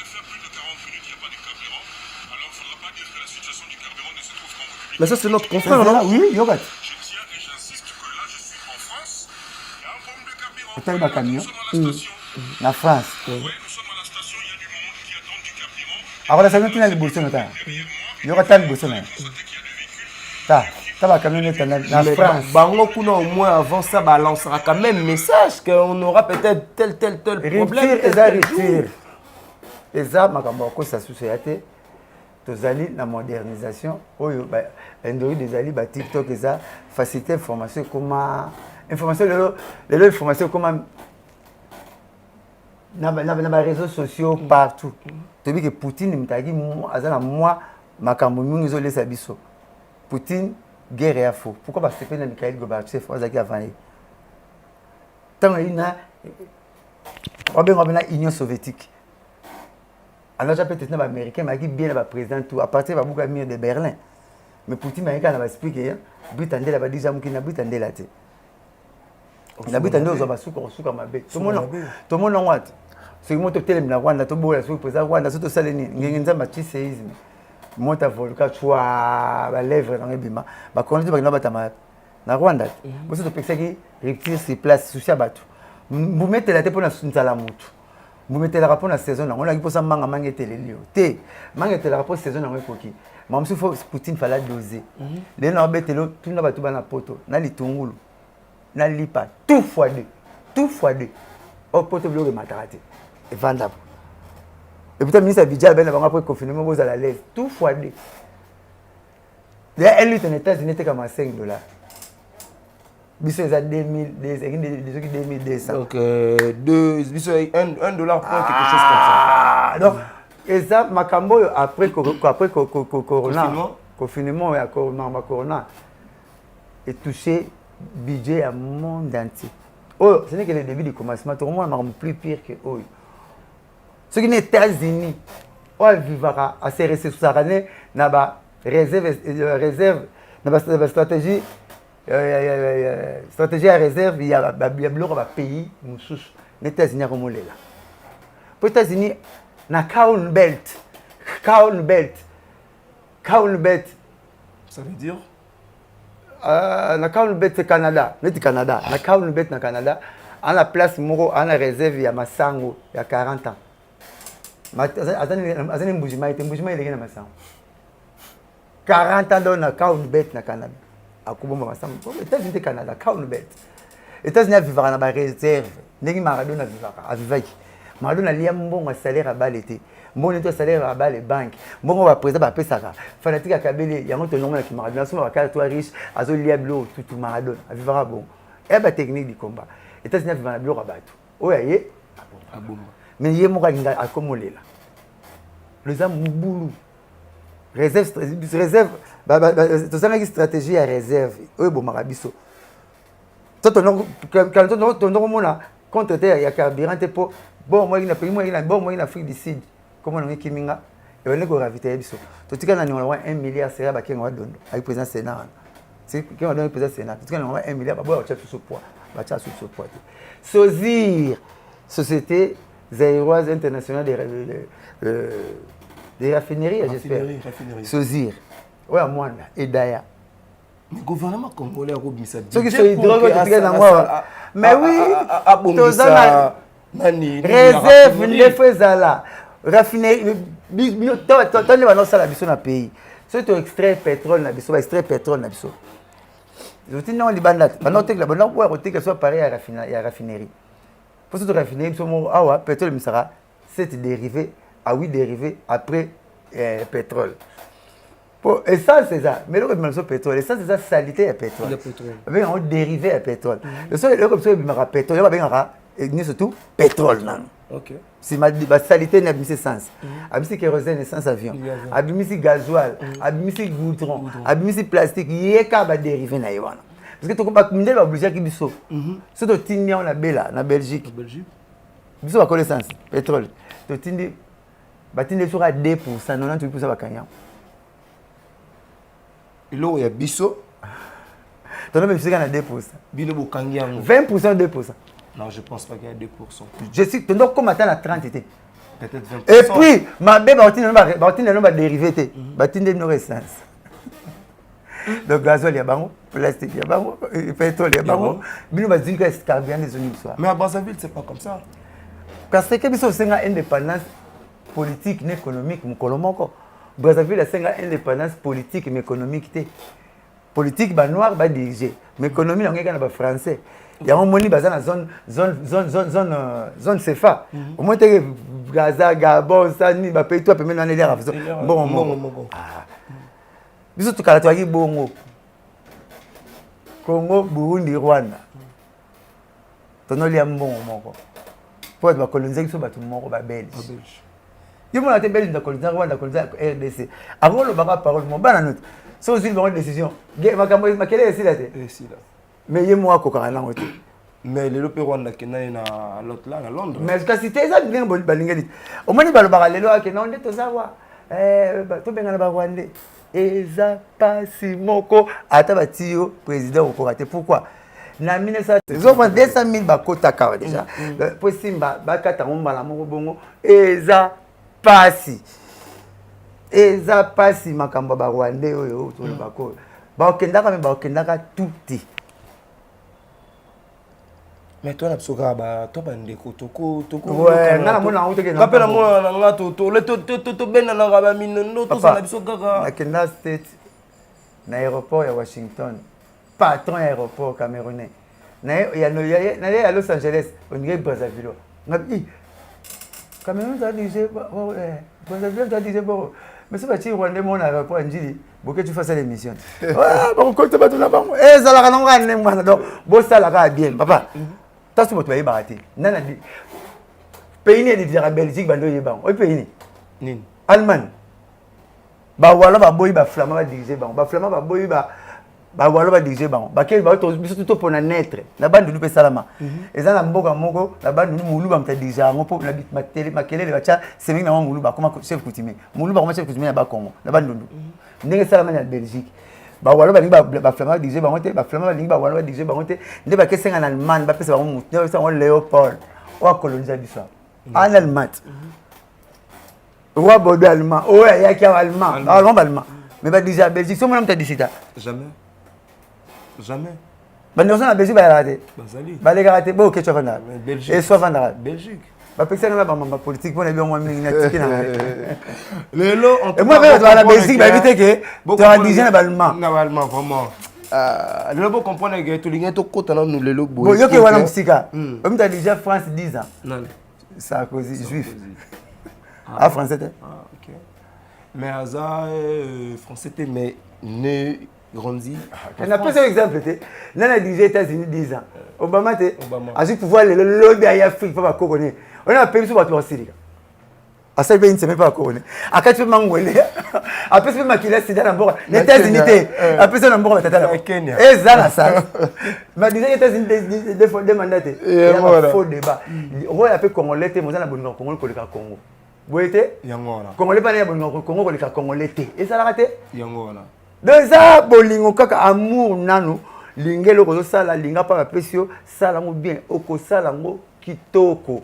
faire plus de 40 minutes, il n'y a pas de carburant. Alors, il ne faudra pas dire que la situation du carburant ne se trouve qu'en République. Mais ça, c'est notre confrère, non? Oui, Yogat. Je tiens et j'insiste que là, je suis en France. Il y a un problème de carburant. Attends, ma camion. Nous sommes à la station. La France. Oui, nous sommes à la station, il y a du monde qui attend du carburant. Alors, la station, tu as le bousson, là. Yogat, tu as le bousson, là. Ça camion la France. Bango kuna au moins avant ça balancera quand même message qu'on aura peut-être tel problème. Et ça makambo ko sa société tozali na modernisation oyo ba ndori des ba TikTok et ça faciliter information comment information les informations comment na réseaux sociaux partout. Tu dis que Poutine mtagi azana moi makambo mingi zo lesa biso. Poutine guerre à faux. Pourquoi parce que Mikhail Gorbatchev a avant tant il On a l'Union soviétique. Alors, j'ai peut-être les Américains, mais qui bien le président tout. À partir de la mur de Berlin. Mais Poutine m'a expliqué, Britannique là, déjà, qui n'a Britannique là. La Britannique aux Abasuka, ma bête. Tout le monde en what? C'est moi qui t'aime la Rwanda, tout le monde est présent Rwanda, surtout ça, les gens qui séisme. Moi, tu as volé, tu as la lèvre dans les bima. Bah, quand on dit que tu as na Rwanda, vous êtes pensé que retirer ses places sous sa bateau. Vous mettez la tête pour la Nzalamutu. Vous mettez la rapport à la saison, on a dit pour ça manga manga télé lio. Té, manga télé rapport saison na koki. Même si faut Poutine fallait doser. Les na betelo tout na batu bana poto, na litungulu. Na lipa tout fois deux. Tout fois deux. Au poto bloqué matarate. Et vendable. Et putain ministre Abidjan ben après confinement vous à la l'aise tout fois deux. Les lutte en États-Unis était comme à $5. Biso est à 2000, des 2200. Donc, biso est $1 pour quelque chose comme ça. Donc, et ça, Makambo, après Corona, confinement et Corona, est touché budget à monde entier. Oh, ce n'est que le début du commencement, tout le monde est plus pire que eux. Ce qui est aux États-Unis, on vivra à ces ressources, ça n'a pas réserve, n'a pas stratégie. Stratégie à réserve, il y a un pays, les États-Unis comme là. Pour les États-Unis, na Crown Belt. Ça veut dire na Crown Belt c'est Canada, le Canada. Na Crown Belt na Canada, à la place moro, à la réserve il y a Massango, il y a 40 ans. Azani Mbujima il est na Massango. 40 ans dans la Crown Belt na Canada. À Kubomba Massango. Les États-Unis Canada, Crown Belt. Les États-Unis vivra na ba réserve. Ndenge Maradona vivra, a vivaki. Maradona lia mbongo salaire à balete. Mbongo to salaire à bale banque. Mbongo ba président ba pesaka. Fanatique akabele yango to normal ki Maradona so ba ka to riche azo lia blo tout Maradona. A vivra bon. Et ba technique du combat. Les États-Unis vivra na blo rabatu. Oyaye abomba. Mais yé moka ngai akomolela. Le za mbulu. Réserve to ça une stratégie à réserve. Oyo bo marabiso. Quand on a contre terre, il y a carburant pour bon moi il a pays moi il a bon moi il a Afrique du Sud comment on est kiminga et on est go ravitailler biso to tika na nyonga 1 milliard sera ba kenga dondo avec président Sénat c'est qui on donne président Sénat to tika na 1 milliard ba boya sous poids ba cha sous poids Sozir société zaïroise internationale des raffineries j'espère Sozir ouais moi et Daya. Le gouvernement congolais a obmis ceux qui sont hydrogène mais oui réserve les faisala raffinerie tant les balances la biso na pays ceux qui extrait pétrole na biso extrait pétrole na biso je non libanda banote la bonne pour que soit pareil à raffinerie pour cette raffinerie biso mo awa pétrole misara 7 dérivés à 8 dérivés après pétrole. Et ça, c'est ça. Mais le pétrole, et ça, c'est ça, salité à pétrole. Le pétrole. Mais on dérivé à pétrole. Le seul, comme ça, il y a pétrole, il y a surtout pétrole. Ok. Si ma salité n'a pas de sens. Abimi kérosène et sans avion. Abimi gasoil. Abimi goudron. Abimi plastique. Il y a qu'à dériver na ywana. Parce que tu comprends que nous sommes obligés de faire ça. Si tu tiens en Bella, en Belgique. Nous sommes à connaissance. Pétrole. Tu tiens sur à 2%, 98% de Kenya. Là, il y a Bisso. Tu as même 2%. 20% 2%. Non, je ne pense pas qu'il y a 2%. Je sais, tu dois commenter à 30. Peut-être 20%. Et puis, ma bébé, va dériver. Essence. Donc, gasoil, il y a bango, plastique, il y a bango, pétrole, il y a bango. Mais à Brazzaville, ce n'est pas comme ça. Parce que c'est une indépendance politique et économique. Brazzaville a une indépendance politique mais économique. Politique, les noirs va diriger. Mais l'économie, on est français. Il y a un monde qui est dans la zone CFA. Au moins, Gaza, Gabon, Sani, il pays toi, même dans les airs. Bon. Nous sommes tous les Bongo. Congo, Burundi, Rwanda. Tu as un bon. Pour être colonisé, tu as un bon belge. Il y a des Belges qui ont colonisé RDC. Avant le parole, mon ban à notre. C'est aussi une décision. Mais il y a moi qui ai Mais les lopes Rwanda qui na l'autre là à Londres. Mais kasi te eza ndenge balingi omoni balobaka lelo ake na onde tozawa tobengana barwandais eza pasi moko ata batio président okoka te pourquoi na 200 000 bakotaka déjà po simba bakata mbala moko bongo eza pasi makambo barwandais oyo tolobako bakendaka tuti. Mais toi, tu as un toko. Ouais, non, moi, non, tu as un State, l'aéroport à Washington, patron aéroport camerounais. Il y a à Los Angeles, on dirait Brazzaville. Cameroun, tu as dit, Brazzaville, tu as dit, mais c'est pas si on est mon aéroport, on dit, pour que tu fasses l'émission. Ah, bon, quand tu vas tout là-bas, ça la rend donc, bon, ça la bien, papa. T'as ce que tu vas y barater. Nana dit, pays né de la Belgique, bando y ban. Oui, pays né. Allemagne. Bah voilà, bah boy, bah flamand va diriger ban. Bah flamand va boy, bah voilà, va diriger ban. Bah quel va tout pour naître. La bande de nous salama. Et ça, la mboga mongo, la bande de nous moulou, bah m'ta diriger. On peut la bite ma télé, ma kélé, le bacha, c'est même dans moulou, bah comment chef coutumier. Moulou, bah comment chef coutumier à bas Congo. La bande de nous. N'est salama en Belgique. Bah voilà, bah flamand diriger bah monter, bah flamand bah voilà diriger bah monter. N'est pas qu'est-ce en Allemagne, bah c'est vraiment monter, c'est un Léopold. Ou à coloniser du ça. En Allemagne. Roi Bordeaux allemand. Oh, il y a qui est allemand. Allemand. Mais bah déjà Belgique, c'est mon nom t'a dit ça. Jamais. Bah nous sommes en Belgique, bah raté. Bah les raté, bon, ok tu vas vendre. Belgique. Et soit vendre. Belgique. Bah personne n'a pas ma politique, on est bien moins magnétique. Les lots. Et moi, je vais la Belgique, bah éviter que tu as dit allemand. Non, allemand, vraiment. Le lobo comprend que tout le monde est content nous les lobos. Bon, yo qui voilà musica. Comme tu as déjà France 10 ans. Non. Ça à cause juif. Ah français. Ah OK. Mais Aza français mais né grandi. On a pas cet exemple té. Nana déjà États-Unis 10 ans. Obama té. Ensuite pouvoir le lobby à Afrique pas connaître. On a payé sur bateau Syrie. À ça, il ne sait pas quoi. À tu peux m'engueuler. Après, tu peux maquiller si dans l'embord. Les États-Unis, après, c'est l'embord, tu as Kenya. Et ça, la salle. Mais déjà, les États-Unis, des mandats. Il y a un faux débat. Roi, il y a peu Congolais, mais on a bon Congo, le Congo. Vous voyez? Congolais, pas les bon Congo, le Congolais. Et ça l'a raté? Donc, ça, bolingo, kaka amour, nano. Lingelo, ko ça, la linga, pas la pression, ça, l'ango bien. Oko, ça, l'ango, kitoko.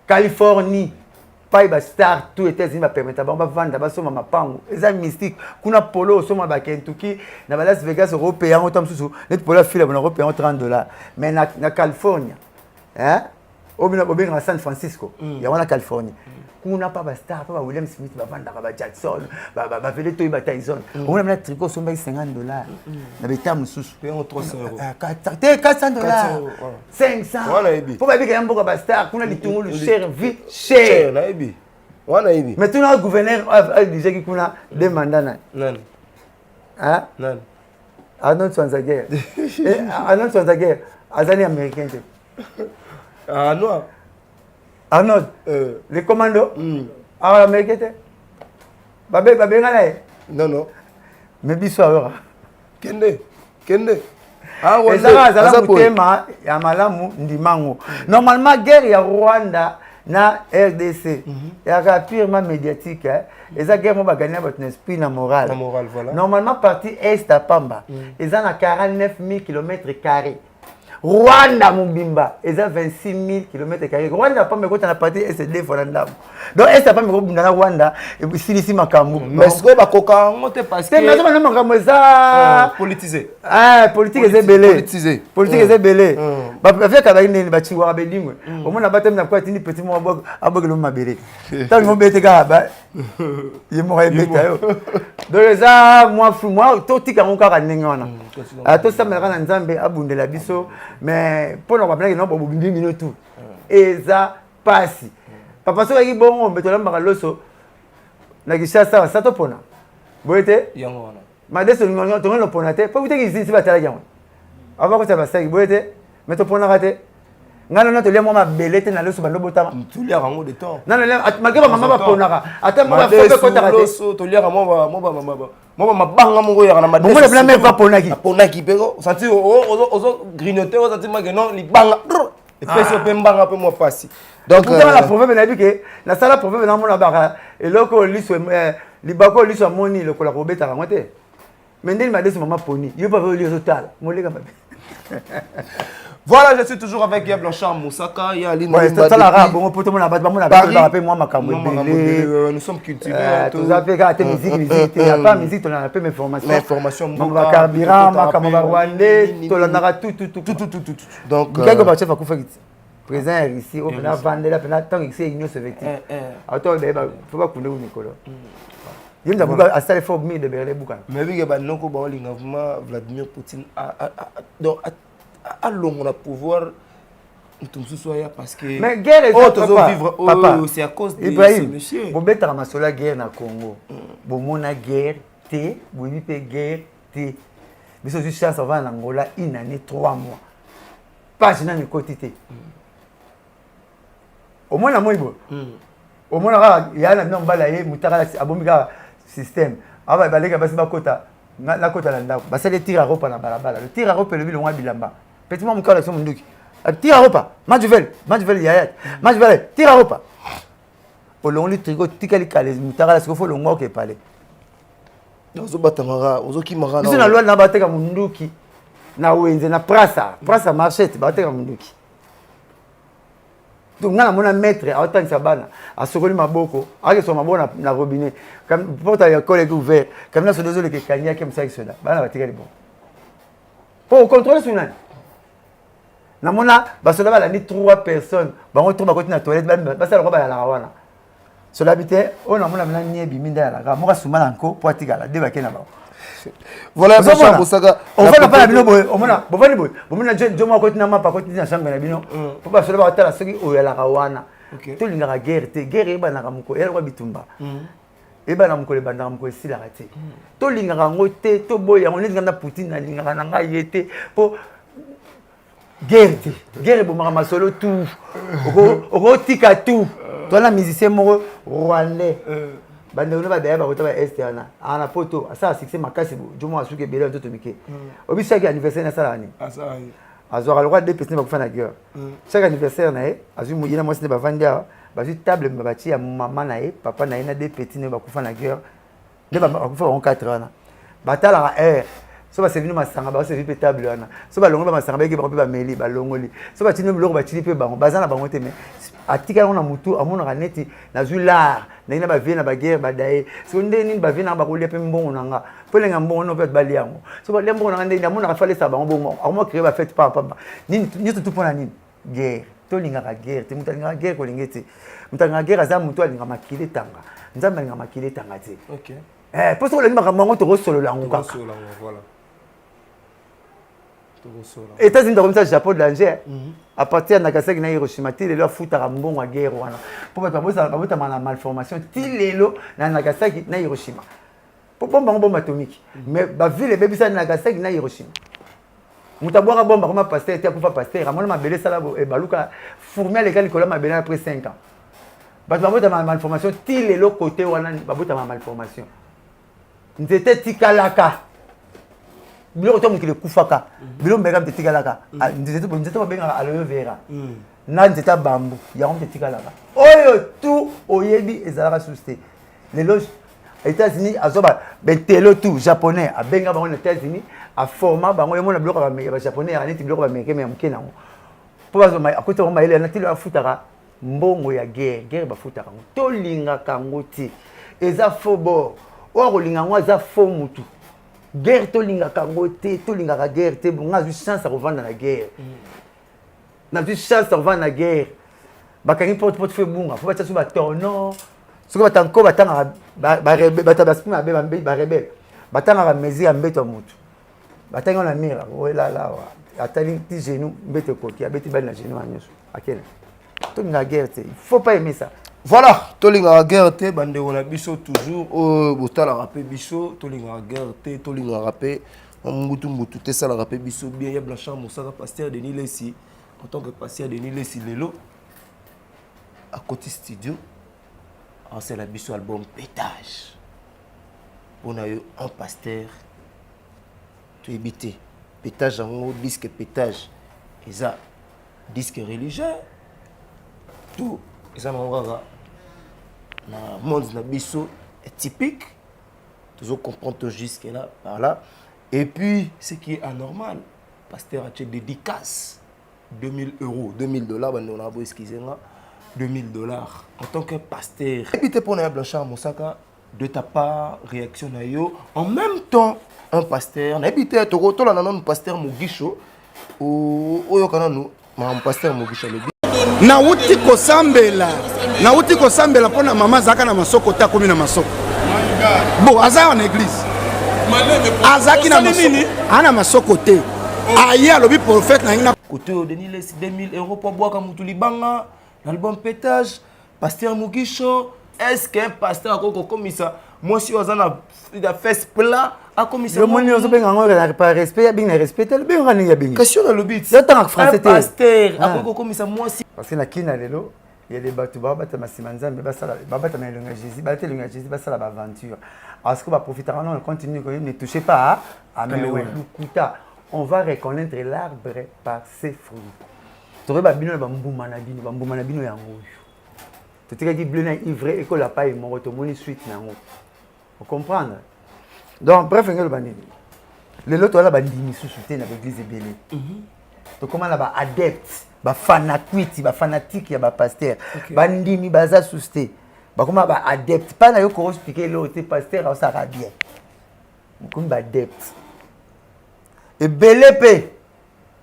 Californie. Pas star tout États-Unis va permettre à vendre ba soma mapango eza mystique kuna polo soma ba Kentucky na Las Vegas européen autant sous net polo file bon européen $30 mais na Californie hein au bien San Francisco il y a en Californie kuna pas ba star pas William Smith va vendre ba Jackson ba vele to ba Tyson on a un tricot somba $50 na beta mususu pe en 300 $400 500 faut pas dire que mboka ba star kuna litungu cher vite cher na ebi wana ebi mais tout le gouverneur a dit que kuna deux mandats nan hein nan Arnold Schwarzenegger Arnold Schwarzenegger azali américain ah non Arnold, les commandos, américains, babé ngala. Non. Mais biso alors. Kende. Ah ouais. Ça mutema ya malamu ndimango. Normalement guerre ya Rwanda na RDC. Ya purement médiatique et ça guerre mo ba gagner votre esprit na moral. Na moral voilà. Normalement partie est à Pamba. Ils ont 49 000 km². Rwanda Mubimba, ils ont 26 000 km². Rwanda pas me côté na partie SD Fonandam. Donc est pas me côté na Rwanda et puis ici makambu. Mais ce que ba koka ngote parce que c'est mais ça makambu ça politisé. Ah, politique est belé. Politique est belé. Ba fait ka ba ni ba chiwa ba lingwe. Au moins na batem na quoi tini petit mo abog lo mabere. Tant mo bete ka ba. Il mo beta yo. Donc ça moi tout tika mon ka ningona. Ah tout ça me rend nzambe abundela biso. Mais pour nous rappeler que nous avons besoin de tout. Et ça passe. Papa, si vous bon, on peut aller à l'osso. Na kisha ça, ça te pona. Vous êtes? Yangona. Ma décision, nous allons le ponater. Pas vous dire que ici, c'est pas très bien. Avant que ça va se faire, vous êtes? Mais tu pona raté. ngana na tolia moi mabele te na leso bando botama tolia rango de temps non non mageba mama ba ponaka ata mo ba fobe ko ta te tolia moi mabanga mongo ya na madesse bon le même pas ponaki pego senti ozo grignoter ozo senti mageno li banga et puis so pembanga pe mo fasi donc la proverbe na bike na sala proverbe na mona baka eloko liso libako liso moni le ko la robeta ka ngote mais ndeni madesse mama poni yo pas veut liso tala mo le ka mabe. Voilà, je suis toujours avec Guy Blanchard Moussaka. Il y a Aline Nous sommes cultivés. Tout ça fait quand musique, il n'y a pas musique, on a un peu d'informations. Information, carburant, rwandais, tout. Donc, présent ici, on a vendu la peine, tant que c'est Union soviétique. Attends, il faut pas qu'on ait Nicolas. Il y a un assez fort de Berlin. Mais oui, il y a un Vladimir Poutine. Donc, allons on a pouvoir parce que mais guerre c'est à cause de ce monsieur bon beta masola guerre na Congo bon mona guerre té bon pe guerre té biso juste chance avant en Angola une année 3 mois pas na ni quotité au moins la moibo au moins la ya na mbala ye mutaka abomika système aba baleka basi bakota na kota la ndako basale tira ropa na balabala le tira ropa le bilonga bilamba petit moi mukala so munduki tira ropa majuvel yayat majuvel tira ropa olongli trigo tikali kale mutaka la siko fo longo ke pale ozo batamara ozo kimara biso na loi na bateka munduki na wenze na prasa marchette bateka munduki donc ngana mona maître aotangisa bana asokoli maboko akeso mabona na robinet comme porte ya collègue ouvert comme na so désolé que kanya kem ça cela bana batika bon pour contrôler son nani na mona basola bala ni 3 personnes bango to bakoti na toilette basala ko bala la wana so l'habité on na mona mena biminda la ga moka sumala nko po atikala de bakena ba voilà Blanchard Moussaka on va pas bino boy on mona bovani boy bomona jo mo koti na mapa koti na chambre na bino po basola ba tala soki o ya la wana to linga ga guerre te guerre ba na kamuko ya kwa bitumba eba na mukole banda mukole sila te to linga ga ngote to boya on linga na Poutine na linga na nga yete po guerre bomaka masolo tout okotika tout toana musicien moko rwandais bandeko ba daya bakota ba este wana ana poto asala succès makasi jomo asuki ebele ntoto mike obi chaque anniversaire nasala ani azwaka lokwa de personnes bakufa na guerre chaque anniversaire na ye azwi moyina mwasi nde bavandi awa bazwi table batie ya mama na ye papa na ye na de petit nde bakufa na guerre nde bakufa bango 4 wana batalaka heure so baservi no masanga baservi mpe table wana so balongoli bamasanga bayeke bango mpe bameli balongoli so batini biloko batili mpe bango baza na bango te me atikala ngo na mutu amonaka neti nazwi lar ndenge na bavie na baguerre badaye siko nde nini bavie nanga bakolia mpe mbongo na nga mpo elenga mbongo no mpe balia yango so balia mbongo na nga ndeni amonaka falesa bango bongo akoma créer bafete papapa nini nyonso tu mpona nini guerre tolingaka guerre te moto alingaka guerre kolinge te moto alingaka guerre aza motu alingaka makili etanga nzambe alingaka makili etanga te mpo soki olingi makambo yango tokosolola yango kaka États-Unis comme ça Japon danger à partir de Nagasaki na Hiroshima tilelo afutaka mbongo ya guerre wana po bato babota na malformation tilelo na Nagasaki na Hiroshima po bomba bombe atomique mais ba ville bebisa na Nagasaki na Hiroshima mutabwaka bomba comme pasteur te akufa pasteur amona mabele sala e baluka fourmi à l'école kola mabele après 5 ans bato babota na malformation tilelo côté wana babota na malformation nzete tikalaka biloko to mokili ekufaka biloko mbeka mpe tikalaka nzete babengaka aloe vera na nzete ya bambu yango mpe tikalaka oyo tu oyebi ezalaka susi te lelo États-Unis azoba betelo tu japonais abenga bango na États-Unis aforma bango yomona biloko ya bajaponais ya neti biloko baméricain ya moke nango mpo akoti bango mayele na tilo afutaka mbongo ya guerre bafutaka yango tolingaka yango te eza faux bord oyo kolinga yango aza faux mutu guerre tolingaka yango te tolingaka guerre te bongo azwi chance ya kovanda na guerre nazwi chance ya kovanda na guerre bakangi porte fe bunga fo batia so batono soki batanko batangaka bato basprit mabe barebele batangaka mesure ya mbeto ya motu batangi wana mira oyelalawa atali ti genou mbeto ekoki abeti bali na genou ya nyonso akene tolingaka guerre te il faut pas aimer ça. Voilà, tolingaka guerre te bandeko na biso toujours botalaka mpe biso tolingaka guerre te tolingaka mpe mbutu te salaka mpe biso bien ya Blanchard Moussaka pasteur Denis Lesi en tant que pasteur Denis Lessilelo, à côté studio, c'est la biso album Pétage. On a eu un pasteur, tout évité. Pétage en haut, disque Pétage. Et ça, disque religieux. Tout. Et ça, on va dans le monde de biso est typique. Toujours comprendre jusque là, par là. Et puis, ce qui est anormal, pasteur a fait dédicace. 2000 €, 2000 $, on a beau excuser moi. 2000 $ en tant que pasteur. Et puis tu pour Blanchard Moussaka de ta part réaction na yo en même temps un pasteur na habité to to la non pasteur Mugisho oyo kana nous mon pasteur Mugisho le nauti kosambela mpona mama zaka na masoko ta komi na masoko bon aza en église azaki na masoko ana masoko te aye alobi prophète na ngina côté Denis les 2000 € pour boire comme tout libanga l'album Pétage pasteur Mugisho est-ce qu'un pasteur a comme ça moi si on a fait ce plat a comme ça le monde nous ben on pas respect bien respecter le ben on y a bien question dans le beat c'est en français pasteur a comme ça moi si parce que na kina lelo il y a des bateaux bata masimanza mais basala bata na longa Jésus bata longa Jésus basala ba aventure est-ce que va profiter on continue ne touchez pas à mais lukuta on va reconnaître l'arbre par ses fruits. Tu vois, bino bambuma na bino yango. Tu te dis bleu na ivre et que la paille mon automoni suite nango. Vous comprenez? Donc bref, ngelo banini. Les loto la bandimi sous-souté na l'église belé. Tu comment là ba adepte, ba fanatique, ba fanatique ya ba pasteur. Bandimi baza sous-souté. Ba comment ba adepte, pas na yo ko expliquer le pasteur ça va bien. Comme ba adepte. Et belépé,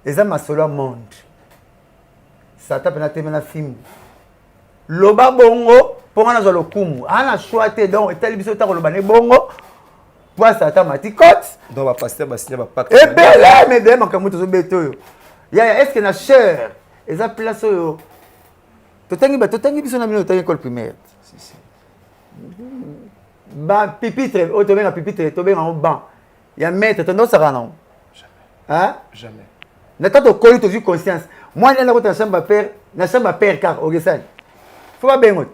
les hommes solo monde. Ça tape na teme na film. Loba bongo, pour on a le kumu. Ana choité donc tel biso ta loba ne bongo. Pour ça ta matikote. Donc va pasteur ba signer ba pacte. Et belé mais de makamuto zo beto yo. Ya est-ce que na cher? Eza place yo. Totangi biso na mino ta école primaire. Si. Ba pipitre, auto na pipitre, to ben en banc. Ya maître, ton ça non. Hein? Jamais. N'attends pas que tu aies conscience. Moi, je suis dans la chambre père car au Gessan. Faut pas bien. Oui.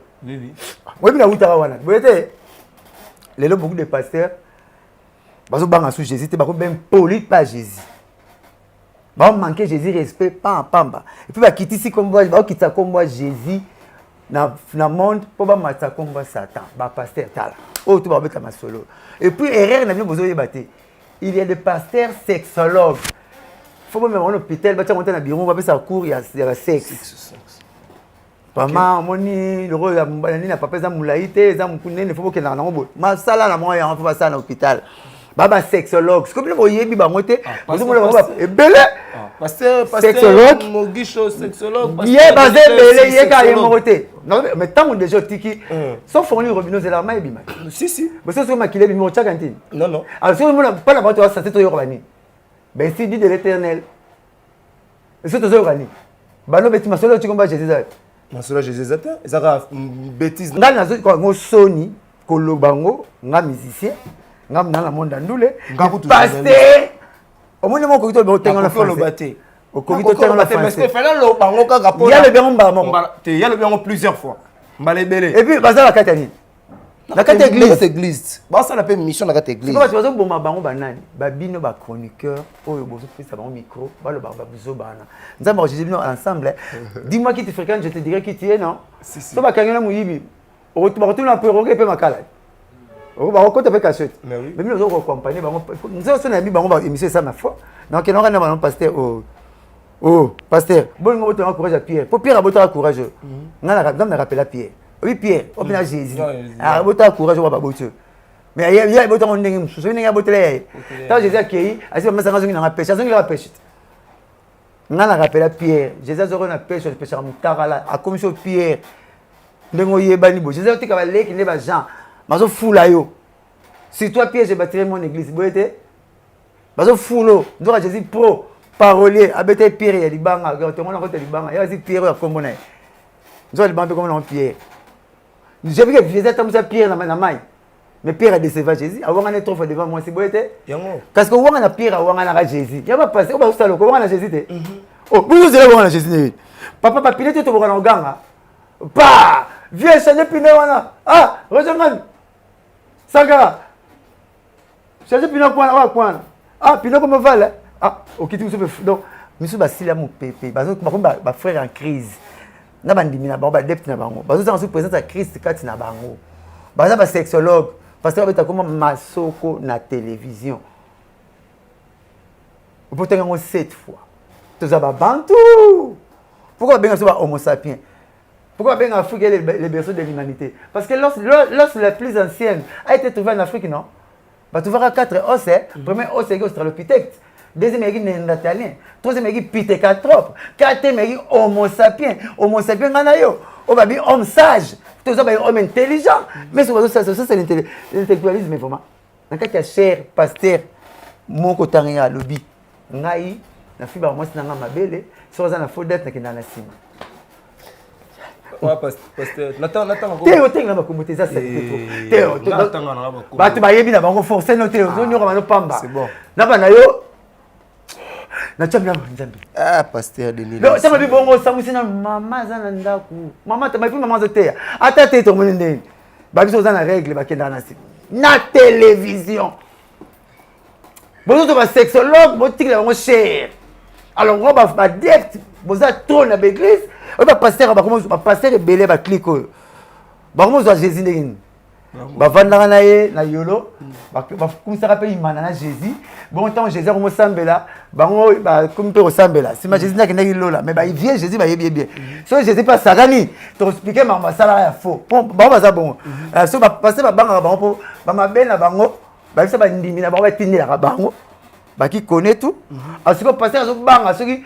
Oui, mais vous voyez, les beaucoup de pasteurs, parce que sous Jésus, tu bien poli pas Jésus. Bah manquer Jésus respect pas en pamba. Et puis bah quitter ici comme moi, bah quitter comme moi Jésus dans le monde pour pas mater comme moi Satan. Bah pasteur tala. Oh tu vas mettre ma solo. Et puis erreur n'a bien besoin de battre. Il y a des pasteurs sexologues. Il faut même à l'hôpital, il faut monter dans le bureau, on va faire ça cours, il y a sexe. Maman, moni, le rôle de la papa, il faut que l'on ma salle à la moyen, on va faire ça à l'hôpital. Baba sexologue, c'est comme le voyez, il va monter. Et belé. Sexologue, Mugisho, sexologue. Il est basé belé, il est quand même monté. Non, mais tant qu'on déjà tiki, sauf fournir robinet, c'est la main, bima. Si. Mais c'est ce que ma qu'il est bimon cantine. Non. Alors, si on n'a pas la voiture, ça c'est tout urbané. Ben, c'est dit de l'éternel. C'est tout urbané. Ben, non, mais tu m'as solo, tu combats Jésus. Ma solo Jésus, ça a une bêtise. Dans la zone, quand on Sony, Kolobango, on musicien. Dans le monde d'Andoule, pasteur. Au moins, on peut le faire en français. Au Covid, on le fait en français. Il y a le bien en il y a le bien plusieurs fois. Et puis, dans la Catanie. La carte église. Bah ça l'appelle mission la carte église. Tu vois, bon ma bango banani, babino ba chroniqueur, oyo bozo pesa bango micro, ba le ba biso bana. Nous avons enregistré ensemble. Dis-moi qui te fréquente, je te dirai qui tu es, non? Si. So ba kangena muyibi. O tu ba retourner un peu roguer pe makala. O ba ko te pe cachette. Mais nous autres accompagner bango. Nous avons sonné bango ba émission ça ma foi. Donc on a un pasteur oh pasteur, bon ngo boto courage à Pierre. Pour Pierre a boto courage. Ngana me rappelle à Pierre. Oui, Pierre, on a Jésus. Ah, vous avez courage, on va pas mais il y a des gens qui ont souffert, il y a des gens qui ont Jésus accueilli, il y a des gens qui ont pêché, il y a des gens qui on a rappelé Pierre. Jésus a pêché, pêché à Moutarala, à commission Pierre. Jésus a dit qu'il y avait des gens, mais je fous là. Si toi, Pierre, j'ai bâti mon église, vous êtes je fous là. Donc Jésus pro, parolier, habité Pierre, il y a des bangs, il y a des bangs, il y a des Pierre à Comboné. Je vais le banc comme Pierre. J'ai vu que Jésus a Pierre dans ma main. Mais Pierre a décédé Jésus. Avant on est trop devant moi, c'est beau. Parce que on a Pierre, on a Jésus. Il n'y a pas passé, on va au Jésus. Oh, vous allez voir la Jésus. Papa, papier, tu es au Ganga. Bah, viens changer Pinawana. Ah, rejoins-moi. Saga. Changer Pinawana, quoi. Ah, Pinawana, comment va là? Ah, ok, tu me fais. Donc, monsieur Basile, mon pépé. Ma frère en crise. Na bandimi na bango, ba depth na bango. Bazo za nsu présenter Christ kati na bango. Baza ba sexologue. Parce que beta comme masoko na télévision. Vous pouvez tenir 7 fois. Tous les bantu. Pourquoi bien sûr homo sapiens? Pourquoi bien Afrique les berceaux de l'humanité? Parce que l'os la plus ancienne a été trouvée en Afrique, non? Bah tu verras 4 os. Premier os c'est Australopithèque. Deuxième est néandertalien. Troisième est Pithecanthrope. Quatrième est homo sapiens. Homo sapiens nganayo. On va dire homme sage. Tous les hommes intelligents. Mais ça c'est l'intellectualisme vraiment. Dans le cas cher pasteur mon kotangia lobby. Ngai na fiba moi c'est ngama belle. Sur ça na faut d'être na na sima. Ouais, pasteur. Nathan. Théo na bakombote ça c'est Théo. Ba tu ba yebi na bango forcer no Théo. Zo nyoko mano pamba. C'est bon. Na bana yo. Na chambi na nzambi. Ah, pasteur Denis. Non, ça m'a dit bongo ça musina maman za na ndaku. Maman ta mapi maman zotea. Ata te to monende. Ba biso za na règle ba kenda na sima. Na télévision. Bonzo to ba sexologue, bo tikela bango cher. Alors on va depth, boza trop na l'église. On va pasteur ba comment ba pasteur belé ba clique. Ba comment zo Jésus ndengini. Ba vandanga na ye na yolo. Ba comme ça rappelle imana na Jésus. Bon temps Jésus comme sambela, bango ba comme pe sambela. Si ma Jésus na kenda lola, mais ba il vient Jésus ba bien. So Jésus pas sagani, to expliquer ma sala ya faux. Bon ba za bon. So ba passer ba banga bango po ba mabena bango, ba ça ba ndimi na bango ba tinela ka bango. Ba qui connaît tout. Ensuite ba passer zo banga so ki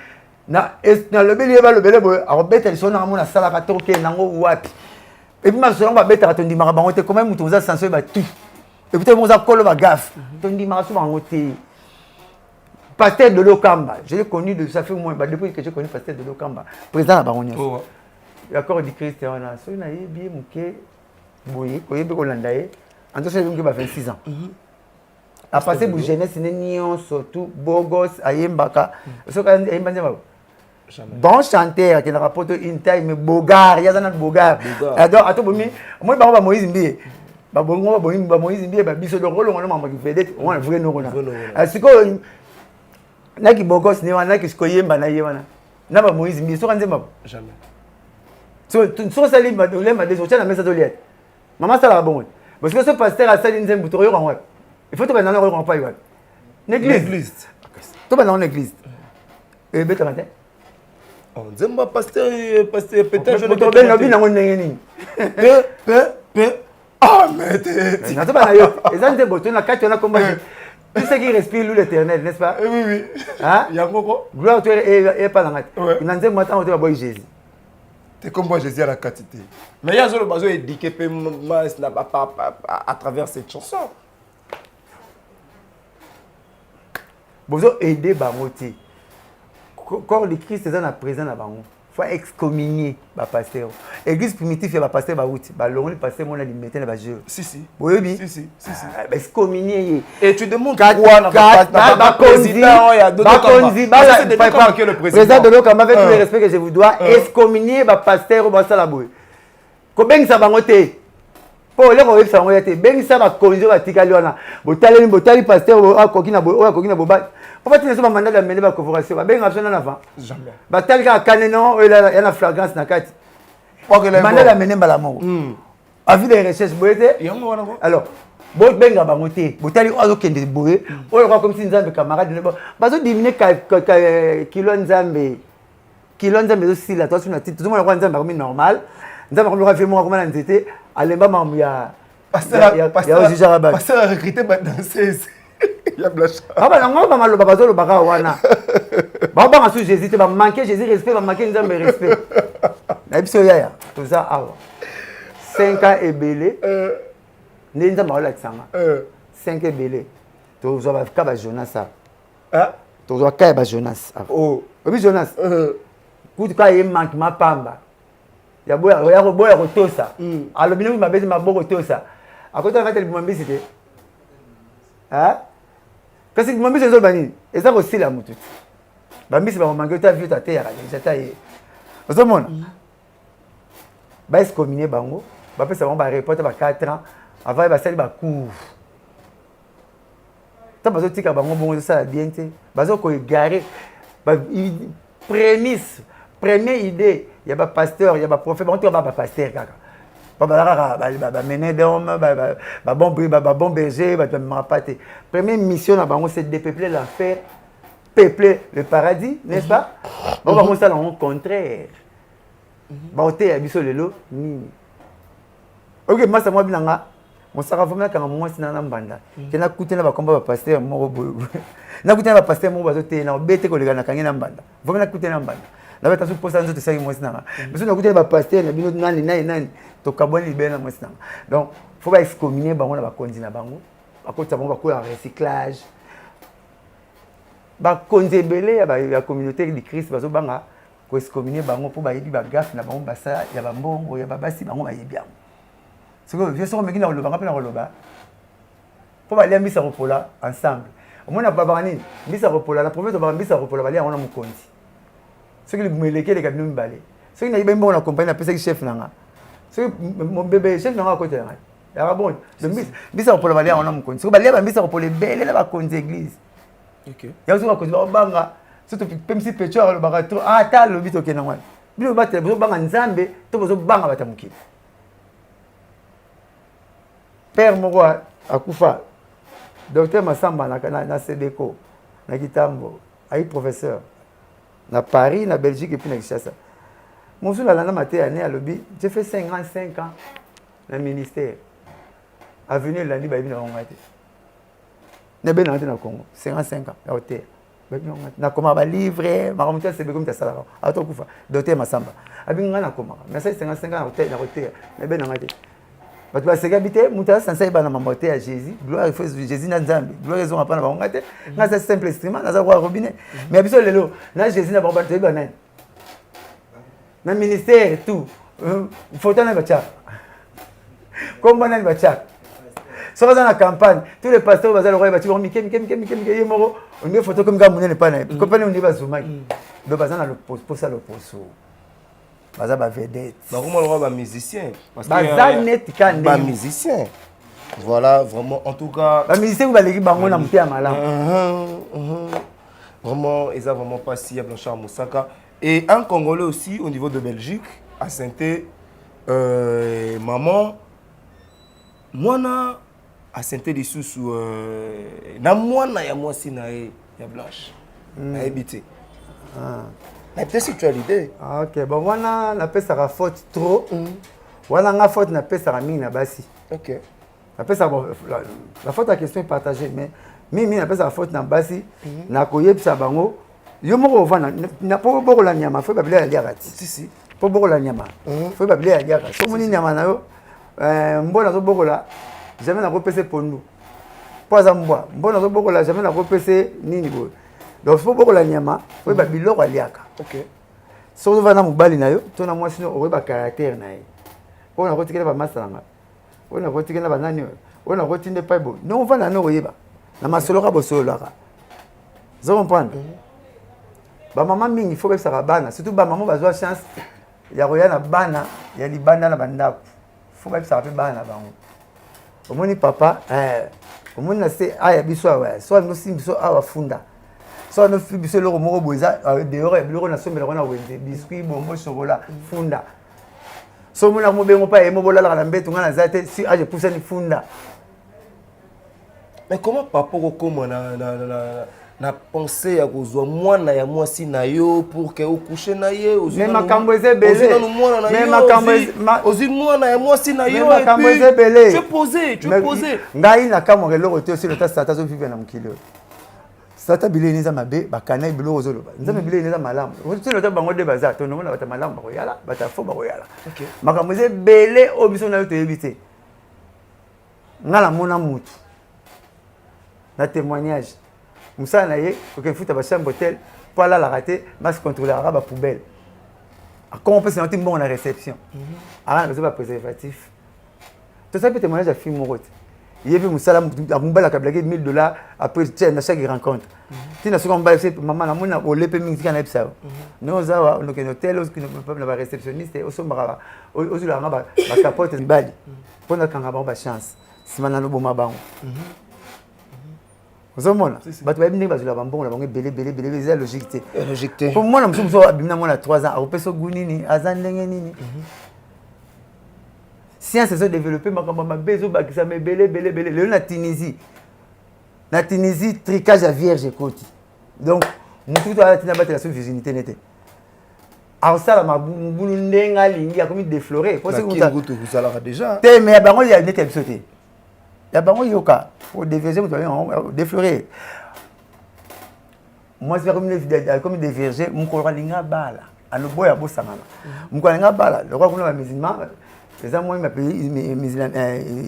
na le belé boy, a robeta so na mona sala ka toke nango wapi. Et puis ma soeur va beta to ndima ka bango te quand même muto za sanso ba tout. Et puis on a collé ma gaffe. To ndima so bango te. Pasteur de Lokamba, je l'ai connu ça fait au moins depuis que je connais Pasteur de Lokamba, président à Baronnios. L'accord du Christ, on a so na bien muké boye, koye be kolandaye. En tout cas, il a 26 ans. A passé pour jeunesse nion surtout beau gosse ayembaka. So quand ayemba bon chanteur qui n'a rapporté une taille mais bogar, il y a un bogar. Alors ato bomi, moi ba Moïse Mbié. Ba bongo ba Moïse Mbié ba biso de rôle on m'a vedette, on a vrai non. Est-ce que naki bogos ni wana ki skoyemba na ye wana na ba Moïse Mbié so kanze mabo jamais so sali ba dole ma deso tana mesa doliet maman sala bon parce que ce pasteur a sali nzembu to yo kanwa il faut to ba na ko kan pa yo l'église to ba na l'église et beta matin on nzemba pasteur peut-être je ne to ben na ngo ndenge ni ah mais na to ba na yo ezanze boto na kati na komba. Tout ce qui respire l'éternel, n'est-ce pas? Oui. Hein? Yangoko. Gloire et pas dans la tête. Il n'a pas de temps de Jésus. C'est comme moi Jésus à la quantité. Mais il y a un besoin d'éduquer à travers cette chanson. Vous avez aidé Bamoté. Quand le Christ est présent à Bango, il faut excommunier le pasteur. L'église primitive, il y a le pasteur Baouti. Le pasteur, on a dit maintenant le jeu. Si. Oui. Si. Excommunier. Et tu demandes quoi le président, il y a d'autres cas. Le président de l'Okamba, avec tout le respect que je vous dois, excommunier le pasteur au Bassalaboué. Comment ça va monter? Pour les gens qui sont là, ben ça va conduire à Tikaliona. Botali pasteur à Kokina Boba. Pourquoi tu ne sais pas mandat d'amener la convocation? Ben absent en avant. Jamais. Batal ka kanenon, il y a une flagrance na kati. Mandat d'amener balamour. Avis de recherche boyete. Alors, bon benga bangote. Botali ozo kende boye. On voit comme si nzambe camarade ne ba. Bazo diminuer kilo nzambe. Kilo nzambe aussi là, toi sur la tête. Tout le monde voit nzambe comme normal. Nzambe comme le fait moi comme nzete. Alemba mamya. Pasteur a recruté ma danseuse. Il y a blache. Ah bah non, pas mal le babazo le baga wana. Bah bah sur Jésus, tu vas manquer Jésus respect, va manquer nzambe respect. Na biso ya tout ça awa. 5 ans et belé. Nzambe wala tsanga. 5 et belé. Tu vas ka ba Jonas. Hein? Tu vas ka ba Jonas. Oh. Oui Jonas. Kutu ka ye manque ma pamba. Ya boya kotosa. Alors bino ma bezi ma boko tosa. Akoto na kati libumambi site. Hein? Kasi libumambi c'est zolbani. Eza ko sila mutu. bambisi bakomange ota vie otateyaka déjà ta ye ozomona baescomine bango bapesa bango bareporte ba 4 ans avant basali bacours ta bazotika bango bongo ezosala bien te bazokoegare prémisse première idée ya bapasteur ya baprophète bango to bapasteur kaka bazalaka bamene d'homme babon berger bato bamemaka pa te première mission na bango c'est de dépeupler l'enfer peupler le paradis n'est-ce pas bango bango osala yango contraire baoteya biso lelo nini oke masa mwa binanga mosaka vami nakanga mwasi na mbanda ke nakutena bakomba bapaster moko boye nakutena bapaster moko bazoteyena obete koleka nakangi na mbanda vami nakutena mbanda nabeta so posa nzoto esaki mwasi nanga biso nakutena bapaster na bino nani tokabwani libele na mwasi nanga donc faut baexcommunier bango na bakonzi na bango bakotisa bango bakoya ya recyclage bakonzi ebele ya communauté du Christ bazobanga koexcommunier bango mpo bayebi bagafe na bango basala ya bambongo ya babasi bango bayebi yango sikoyo vie soko meki na koloba nga mpe na koloba mpo balia mbisa kopola ensemble omona babaka nini mbisa kopola na province obaka mbisa kopola balia yango na mokonzi soki libumeleki eleka bino mibale soki nayibai mbongo na compagnie napesaki chef nanga soki mobebe chef nanga akotela ngai yaka boni mbisa kopola balia yango na mokonzi soki balia bambisa kopola ebele na bakonzi église yango soki bakonzi bakobanga surtout pemisi pecho alobaka to ata alobi tokenda ngwana bino batela bozobanga nzambe to bozobanga bata mokili père moko akufa docteur Masamba na Sedeco na Kitambo ayi professeur na Paris na Belgique et puis na Kinshasa mosu la lana maté année alobi j'ai fait 55 ans na ministère avenir landi ba bino ngati na bena na Congo 55 ans ya hôtel na koma ba livre makamta Sedeco mtasala ato kufa docteur Masamba abinga na koma mais 55 ans hôtel na bena ngati bato baseka bite mutu asansa yeba na mamote ya Jésus gloire il faut Jésus na Nzambe gloire ezonga pa na bango te nga ça simple instrument naza kwa robinet mais biso lelo na Jésus na bango bato yeba nani na ministère tout photo na bacha komba nani bacha so baza na campagne tous les pasteurs baza le roi bati mike yemoko on met photo comme gamunene pa na ko pa ne on ba zoomaki do baza na le posa le poso baza ba vedette bakoma le roi ba musicien parce que baza net ka ba musicien voilà vraiment en tout cas ba musicien vous baleki bango na mutia malam vraiment ils a vraiment pas si à Blanchard Moussaka et un Congolais aussi au niveau de Belgique à Sainte maman mwana à Sainte lisusu na mwana ya mwasi na ya Blanche na ebité mais peut-être si tu as l'idée. Ah, ok, bon, voilà, la paix sera faute trop. Voilà, la faute, la paix sera mise là-bas. Ok. La paix sera la faute, la question est partagée, mais mimi la paix sera faute là-bas. Na koye pisa bango. Yo moko vana na po boko la nyama, faut babler ya rati. Si. Po boko la nyama. Faut babler ya rati. So moni nyama na yo mbona zo boko la jamais na repese pondu. Po za mbona zo boko la jamais na repese nini bo. Donc faut beaucoup la nyama, faut ba biloko aliaka. OK. So on va na mobali na yo, to na mwasi no o ba caractère na ye. On a kotikela ba masalanga. On a kotikela ba nani. On a kotinde pa bo. Non on va na no yeba. Na masolo ka bosolo ka. Vous comprenez? Ba maman mingi faut que ça rabana, surtout ba maman bazwa chance ya roya na bana, ya libanda na bandako. Faut que ça rappe bana bango. Omoni papa omoni na se aya biso wa. So no simbiso awa funda. So no biso loko moko boza dehors et biloko na sombela kona wenze biscuit bongo chocolat funda. So mona mo bengo pa emo bolala na mbeto ngana zate si aje poussa ni funda. Mais comment papa kokoma na penser ya kozwa mwana ya mwasi na yo pour que coucher na ye mais makambo ezebele mais makambo ozi mwana ya mwasi na yo makambo ezebele tu es posé ngai na kamore loko te aussi le ta sata zo vivre na mkilo. Sata bilé neza mabe bakana ibilo ozoloba nzambe bilé neza malamu ozo le ta bango de bazar to nona bata malamu bako yala bata fo bako yala OK makambo ezebele obiso na yo to yebite ngala mona mutu na témoignage Moussa naye OK futa ba chambre hôtel pour la rater mas contrôler ba poubelle comment on peut sentir bon na réception ah besoin ba préservatif tout ça peut témoignage à film morote il y avait musala mobala ka blaguer $1000 après tiens na chaque rencontre tina soko mbala c'est maman na mona o lepe mingi kana epsa no za no ke hotel os que na ba réceptionniste o so mara o zula nga ba capote bali pona kanga ba chance simana no boma bango ozomona bato ba bini bazula ba mbongo na bango belé c'est logique té pour moi na muso abimina mona 3 ans akopeso gunini azandenge nini science se développé makambo mabezo bakisa belé le na Tunisie tricage à vierge côté donc mutu to atina batela sur virginité nete alors ça la mabulu ndenga lingi a comme défloré parce que vous ça là déjà té mais bango ya nete sauté ya bango yoka pour déverger vous déflorer moi c'est comme déverger mon colora linga bala alo boya bosangana mon colora bala le roi kuna musulman les amis ma pays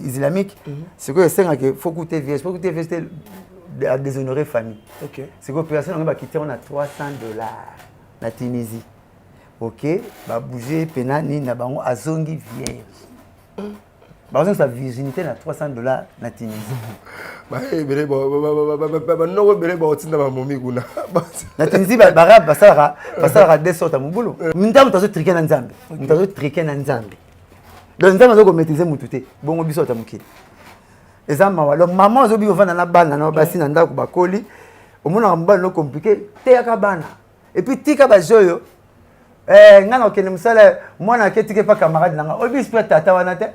islamique c'est que c'est faut coûter vierge à déshonorer famille. OK. C'est que personne va quitter on a $300 na Tunisie. OK, va bouger penani na bango azongi vierge. Par exemple sa virginité na $300 na Tunisie. Bah belé no belé ba otinda ba momi kuna. Na Tunisie ba basara des sortes mubulu. Minta mutazo triquer na nzambe. Mutazo triquer na nzambe. Donc nzambe zo ko maîtriser mututé. Bongo biso ta mukili. Ezama walo maman zo bi ovana na bana na basi na ndako bakoli. Omona mbana no compliqué te yakabana. Et puis tika ba joyo ngana okene musala mwana ketike pa camarade nanga obi esprit tata wana te.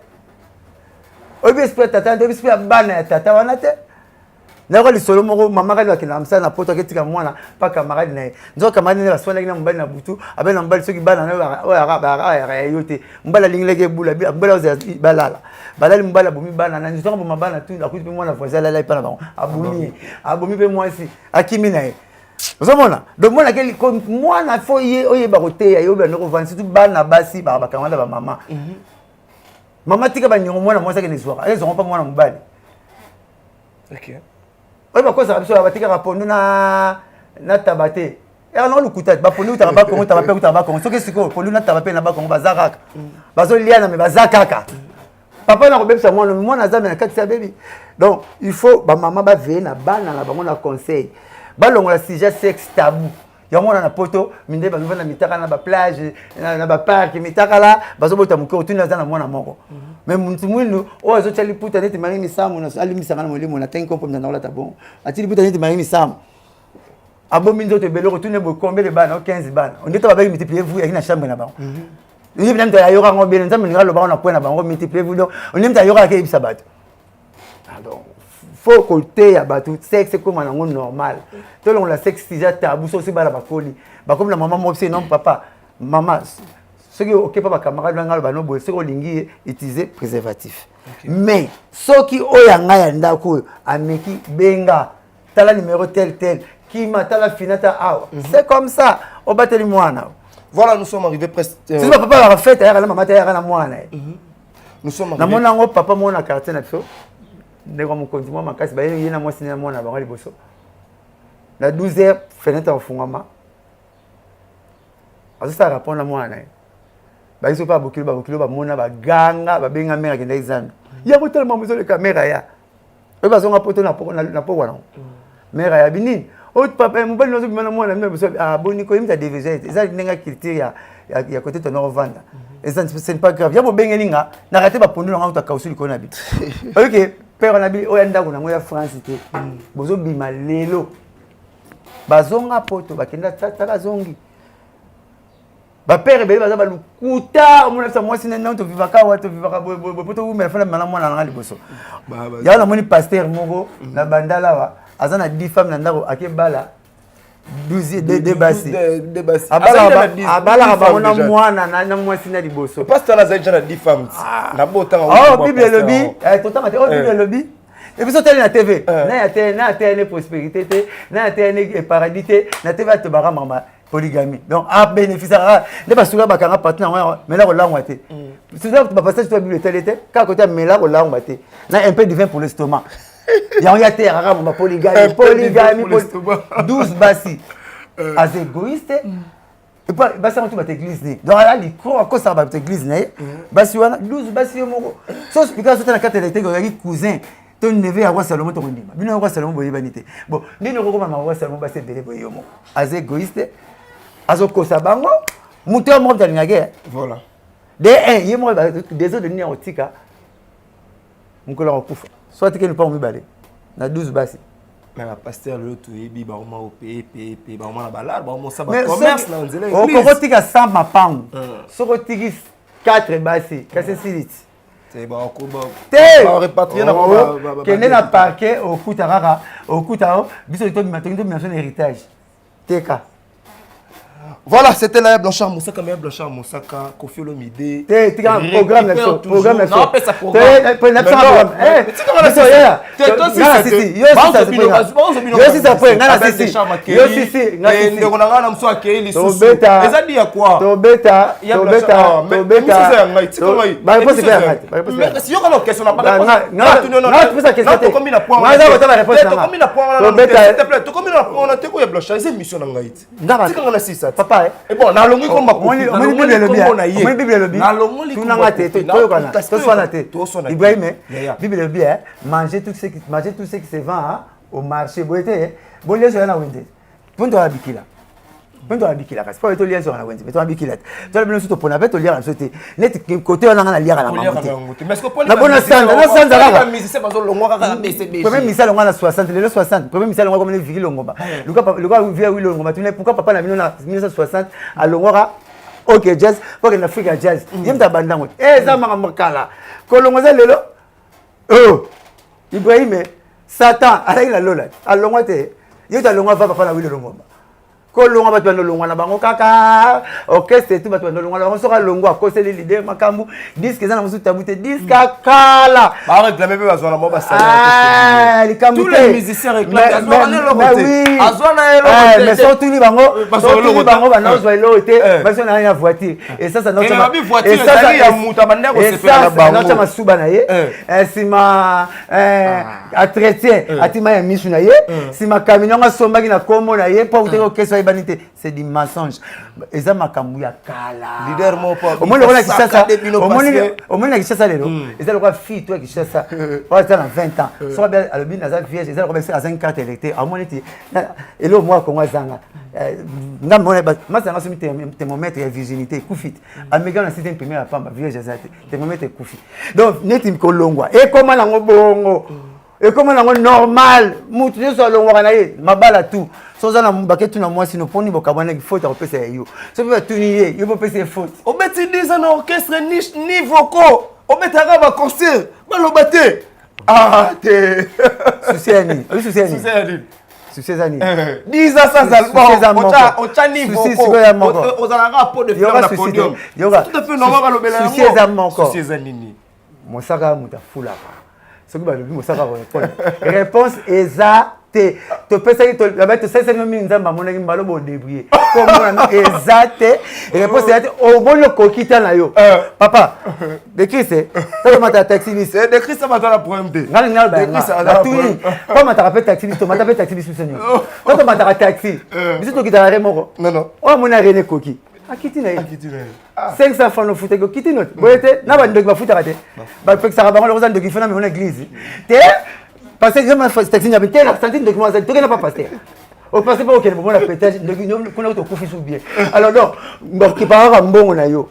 Obi esprit tata obi esprit bana ya tata wana te. Nako li solo moko mama kali wakina msala na poto ketika mwana pa camarade na nzo camarade na baswana ngina mbali na butu abena mbali soki bana na o ya yote mbala linglege bula mbala oza balala balali mbala bomi bana na nzo ngoma bana tu akuti mwana voisin la pa na bango abomi pe mwasi akimi na ye ozomona donc mwana keli mwana fo ye oyeba koteya yo bana ko vansi tu bana basi ba bakamanda ba mama mama tika ba nyongo mwana mwasa ke nezwaka ezo pa mwana mbali. OK. Oui, mais quoi ça va se faire? Tu pondu na tabate. Et alors le couteau, bah pondu t'as pas comment t'as pas t'as pas comment. Ce que c'est quoi? Pondu na tabate na ba comment bazaka. Bazo liana mais bazaka. Papa na robem ça moi na zame na kati baby. Donc il faut ba maman ba veiller na bana na bango na conseil. Ba longo la sujet sexe tabou. Ya mona na poto minde ba na mitaka na ba plage na ba parc mitaka la bazo bota muko tuna za na mwana moko. Mais muntu mwinu o azo chali puta neti mari misamu na ali misanga na molimo na tenko pom na la tabon atili puta neti mari misamu abo minzo te belo retourner bo combien de bana 15 bana on dit to ba multiplier vous avec na chambre na bango ni bien ta yora ngo bien nzambe ngalo ba na point na bango multiplier vous donc on aime ta yora ke ibisa bato alors faut côté ya bato sexe comme na ngo normal to long la sexe déjà tabou so si bala bakoli ba comme la maman mo c'est non papa maman ceux qui occupent pas camarade ngalo ba no bo ceux qui lingi utiliser préservatif. Mais ceux qui oyanga ya ndako ameki benga tala numéro tel qui mata la finata awa. C'est comme ça au bateli mwana. Voilà, nous sommes arrivés presque Si papa la fête ya la maman ya na mwana. Nous sommes arrivés. Na mona ngo papa mona quartier na biso. Ndeko mo konti mo makasi ba yena mo sina mona ba ngali boso. Na 12h fenêtre ofungama. Azo ça répondre à mwana. Ba iso pa bokilo ba mona ba ganga ba benga mera kenda examen. Ya ko tellement mozo le caméra ya. Ba bazonga poto na po wana. Mera ya binini. O papa mo bali nozo bimana mwana mena boso aboni ko imta DVG. Eza nenga culture ya côté ton vendre. Et ça c'est pas grave. Ya bo benga ninga na raté ba pondu nga uta kausuli ko na bi. OK, père na bi o yanda ko na ngoya France te. Bozo bima lelo. Bazonga poto bakenda tata zongi. Ba père bele baza balukuta omona sa mwasi nena to vivaka wa to vivaka bo poto u mela fana mala mwana ngali boso ya na moni pasteur moko na bandala wa azana 10 femmes na ndako akebala 12 de basi abala ba mona mwana na mwasi na liboso pasteur la zaija na 10 femmes na bota bible lobi totama te bible lobi et puis sauter na TV na ya prospérité te na ya paradis te na TV to bara mama polygamie. Donc, à bénéficier, ne pas soulever un partenaire, mais là, on l'a ouaté. Si tu as passé sur la bibliothèque, quand tu as mis là, on l'a ouaté. Là, un peu de vin pour l'estomac. Il y a terre, polygamie, 12 bassi. As égoïste. Et puis, bassi, on va t'église. Donc, là, il croit que ça va t'église. Bassi, 12 bassi, sauf que quand tu as la carte d'électricité, il y a un cousin. ton neve ya roi Salomon to ndima bino roi Salomon boye banité bon ndino ko mama roi Salomon ba se belé boye yomo az égoïste azo kosa bango muto mo dalingage Voilà. de un yemo des autres de ni otika mukolo okufa soit que ne pas mu balé na 12 basi Mais la pasteur le tout ebi ba oma o pe ba oma na balade ba oma ça ba commerce na nzela o ko tika 100 mapangu soko tiki 4 basi kasi silit c'est ba ko ba te repatrier na ba kende na parquet au kuta rara au kuta biso to matongi to mention héritage teka. Voilà, c'était la Blanchard Moussaka, mais Blanchard Moussaka, Kofi Olomide. Tu as un programme là-dessus. Programme là-dessus. Non, pas ça programme. Tu as un programme. Tu sais comment ça c'est? Yo si ça peut. Yo si. Eza dia quoi? Tobeta. Ba réponse est claire. Mais si yo kana question na pas. Non, tu peux ça question. Non, comme il a point. Non, ça va réponse. Comme il a point. S'il te plaît, comme il a point, on a te ko ya Blanchard, c'est mission na ngai. Tu kana na ça. Papa. Et bon, na longi ko makofi. On Bible le bien. Tu n'as pas été. Tu sois Ibrahim, Bible le bien. Manger tout ce qui se vend au marché. Bon, les gens ont vendu. Pour toi, bikila. Pour toi, bikila. Parce que toi, les gens ont vendu. Mais toi, bikila. Toi, le surtout pour n'avoir lire en sauté. Net côté on a lire à la maman. Mais est-ce que pour la bonne stand, la stand là. C'est pas le mois à BCB. Premier missile on a 60, les 60. Premier missile on a comme les villes Longomba. Le gars vient oui Longomba. Tu n'es pourquoi papa na 1960 à Longora. OK jazz, pour que Africa jazz. Yem ta bandango. Eh ça m'a makala. Kolongoza lelo. Oh. Ibrahim Satan avec la lola. À Longwa te. Yo ta Longwa va papa na oui Longomba. Kolonga batu bano longwa na bango kaka orchestre tout batu bano longwa on sera longwa ko c'est les leaders makambu disque za na musu tabute disque kala ba réclamer pe bazwa na mo ba salaire tous les musiciens réclament azwa na lo côté azwa na elo mais surtout ni bango bana ozwa elo été parce qu'on a une voiture et ça ça notre et ça ya muta banda ko se faire na bango notre masuba na ye sima entretien atima ya misu na ye sima camion asomba ki na kombo na ye pour que orchestre c'est du mensonge. Et ça m'a camouillé à Kala. Leader mon papa. Au moins, on a qui ça. Au moins, on a qui ça. Et ça, le roi fille, toi qui ça. On a 20 ans. Soit bien à l'objet Nazar vierge. Et ça, le roi à 5 cartes électeurs. À mon été. Et là, moi, comment zanga. Moi, ça m'a soumis thermomètre et virginité. Koufit. À mes gars, on a cité une première femme. Vierge, thermomètre et Koufit. Donc, netim kolongwa. Et comment on bongo. Et comment on normal. Moutou sur l'ongwa naïe. Ma balle à tout. Sans en avoir tout na moi sinon pour ni bokabana qui faut repasser yo ça peut tout nier il peut passer faute au beti dis un orchestre niche ni voco au betara va concert balobate ah te souciani dis ça sans album ocha ni voco ozalanga pot de fleurs na podium yoga tout à fait normal balobela soucieza nini mosaka mutafula ce que balobi mosaka réponse exacte tu peux ça que la bête c'est même nzamba mona ki mbalo bo débrouiller comme on exact réponse c'est au bon le kokita na yo papa de qui c'est ça m'a taxi c'est de qui ça m'a dans la problème de ngal ba comment tu rappelles taxi tu m'as tapé taxi sur seigneur quand tu m'as taxi biso to kita remoko non oh mona René Koki akiti na 500 francs no futa ko kiti note boyete na ba ndoki ba futa kate ba peksa ka ba ngolo za ndoki fana me on église te parce que je fais taxi n'a pas senti de comment ça tu n'as pas passé au passé pas aucun moment la pétage de qu'on a tout confié sous bien alors donc qui parle mbongo na yo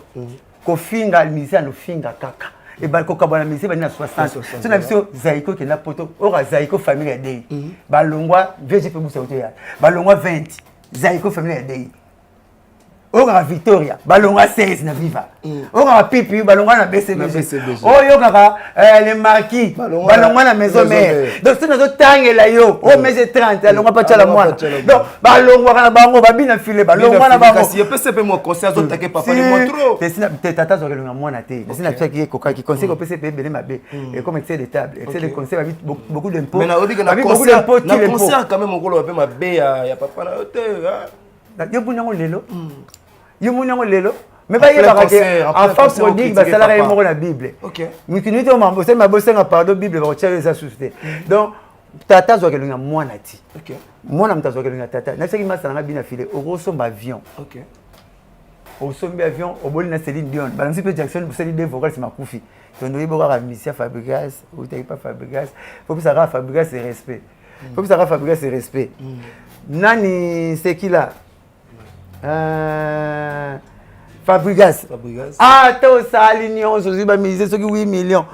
ko finga misa no finga kaka et ba ko kabana misa ba na 60 c'est na biso zaiko qui na poto ora zaiko famille dei ba longwa vg pe busa otoya ba longwa 20 zaiko famille dei ora Victoria balonga 16 na viva ora pipi balonga na BCBG oyo kaka les marquis balonga na maison mère donc c'est notre tangela yo o mese 30 balonga pa tala mwana donc balonga na bango babina file balonga na bango si pese pe mo conseil zo take papa ni motro te tata zo kelonga mwana te sina tsaki koka ki conseil ko PCP bele mabe et comme excès de table excès de conseil beaucoup d'impôts mais na obi na conseil quand même ngolo pe mabe ya papa na hote yo bunyango lelo yo munyango lelo mais ba yeba que enfant prodigue ba sala ka moko na Bible OK mikinito mambo c'est ma bosenga pardon Bible ba tchale ça susté donc tata zo kelonga mwana ti OK mwana mtazo kelonga tata na seki masala nga bina file okosomba avion OK osombi avion oboli na Céline Dion balansi pe Jackson busali des vocales c'est makufi tondo iboka musicien Fabregas ou t'es pas Fabregas faut que ça rend Fabregas c'est respect faut que ça rend Fabregas c'est respect nani c'est qui là Fabregas ah to sali nyonso ziba musicien soki 8 millions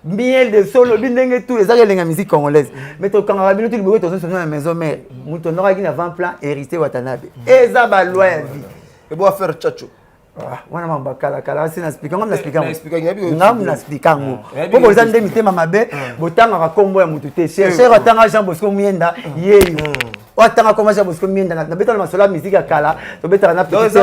miel de solo bindenge tout ezaka lenga musique congolaise mais to kanga bino tout liboto to na maison mère muto nora ki na avant-plan hérité Watanabe eza ba loi ya vie et bon faire chacho wana mamba kala sina expliquer ngam na expliquer ngo po ko zande mitema mabe botanga ka kombo ya mutu te cher atanga Jean Bosco Mienda yeyo watanga kombo Jean Bosco Mienda na betala masola musique kala to betala na petit il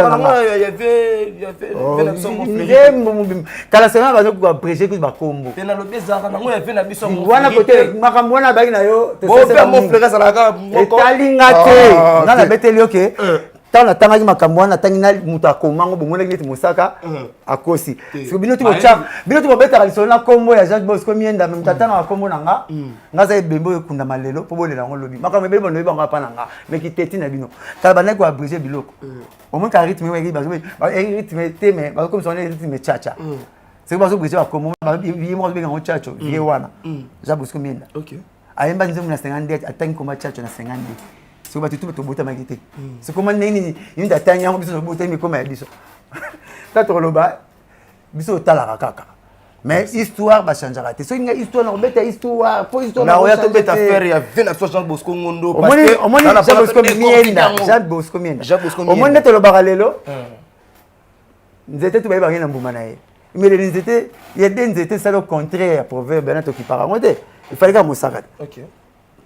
y avait kala sema ba ko apprécier ko ba kombo te na lobeza na ngo ya fait na biso wana côté makambo wana ba na yo to c'est mon frère ça la ka moko talinga te na la beteli OK tant na tanga makambo wana tangina mutu akomango bomona ngeti mosaka akosi parce bino tu bobeta lisolo na kombo ya Jean Bosco Mienda même tatanga akombo nanga ngaza ebembo ekunda malelo po bolela ngo lobi makambo ebele bono yebanga pa nanga mais ki teti na bino kala bana ko abriger biloko au moins ka rythme weki ba rythme te mais ba comme son rythme chacha c'est pas so briser akombo ba yimo be ngo chacho vie wana Jean Bosco Mienda OK ayemba nzemu na 50 atangi koma chacho na 50 c'est pas tout to bota magité c'est comment nini une datanya ngo biso bota mi koma ya biso tato loba biso tala kaka mais histoire ba changer raté so nga histoire na beta histoire pour histoire na oya to beta faire ya 20 Jean Bosco Ngondo parce que au moins Jean Bosco Mienda au moins neto loba lelo nzete to ba ba ngena mbuma na ye mais les nzete il y a des nzete ça le contraire proverbe na to ki paramote il fallait que mosaka OK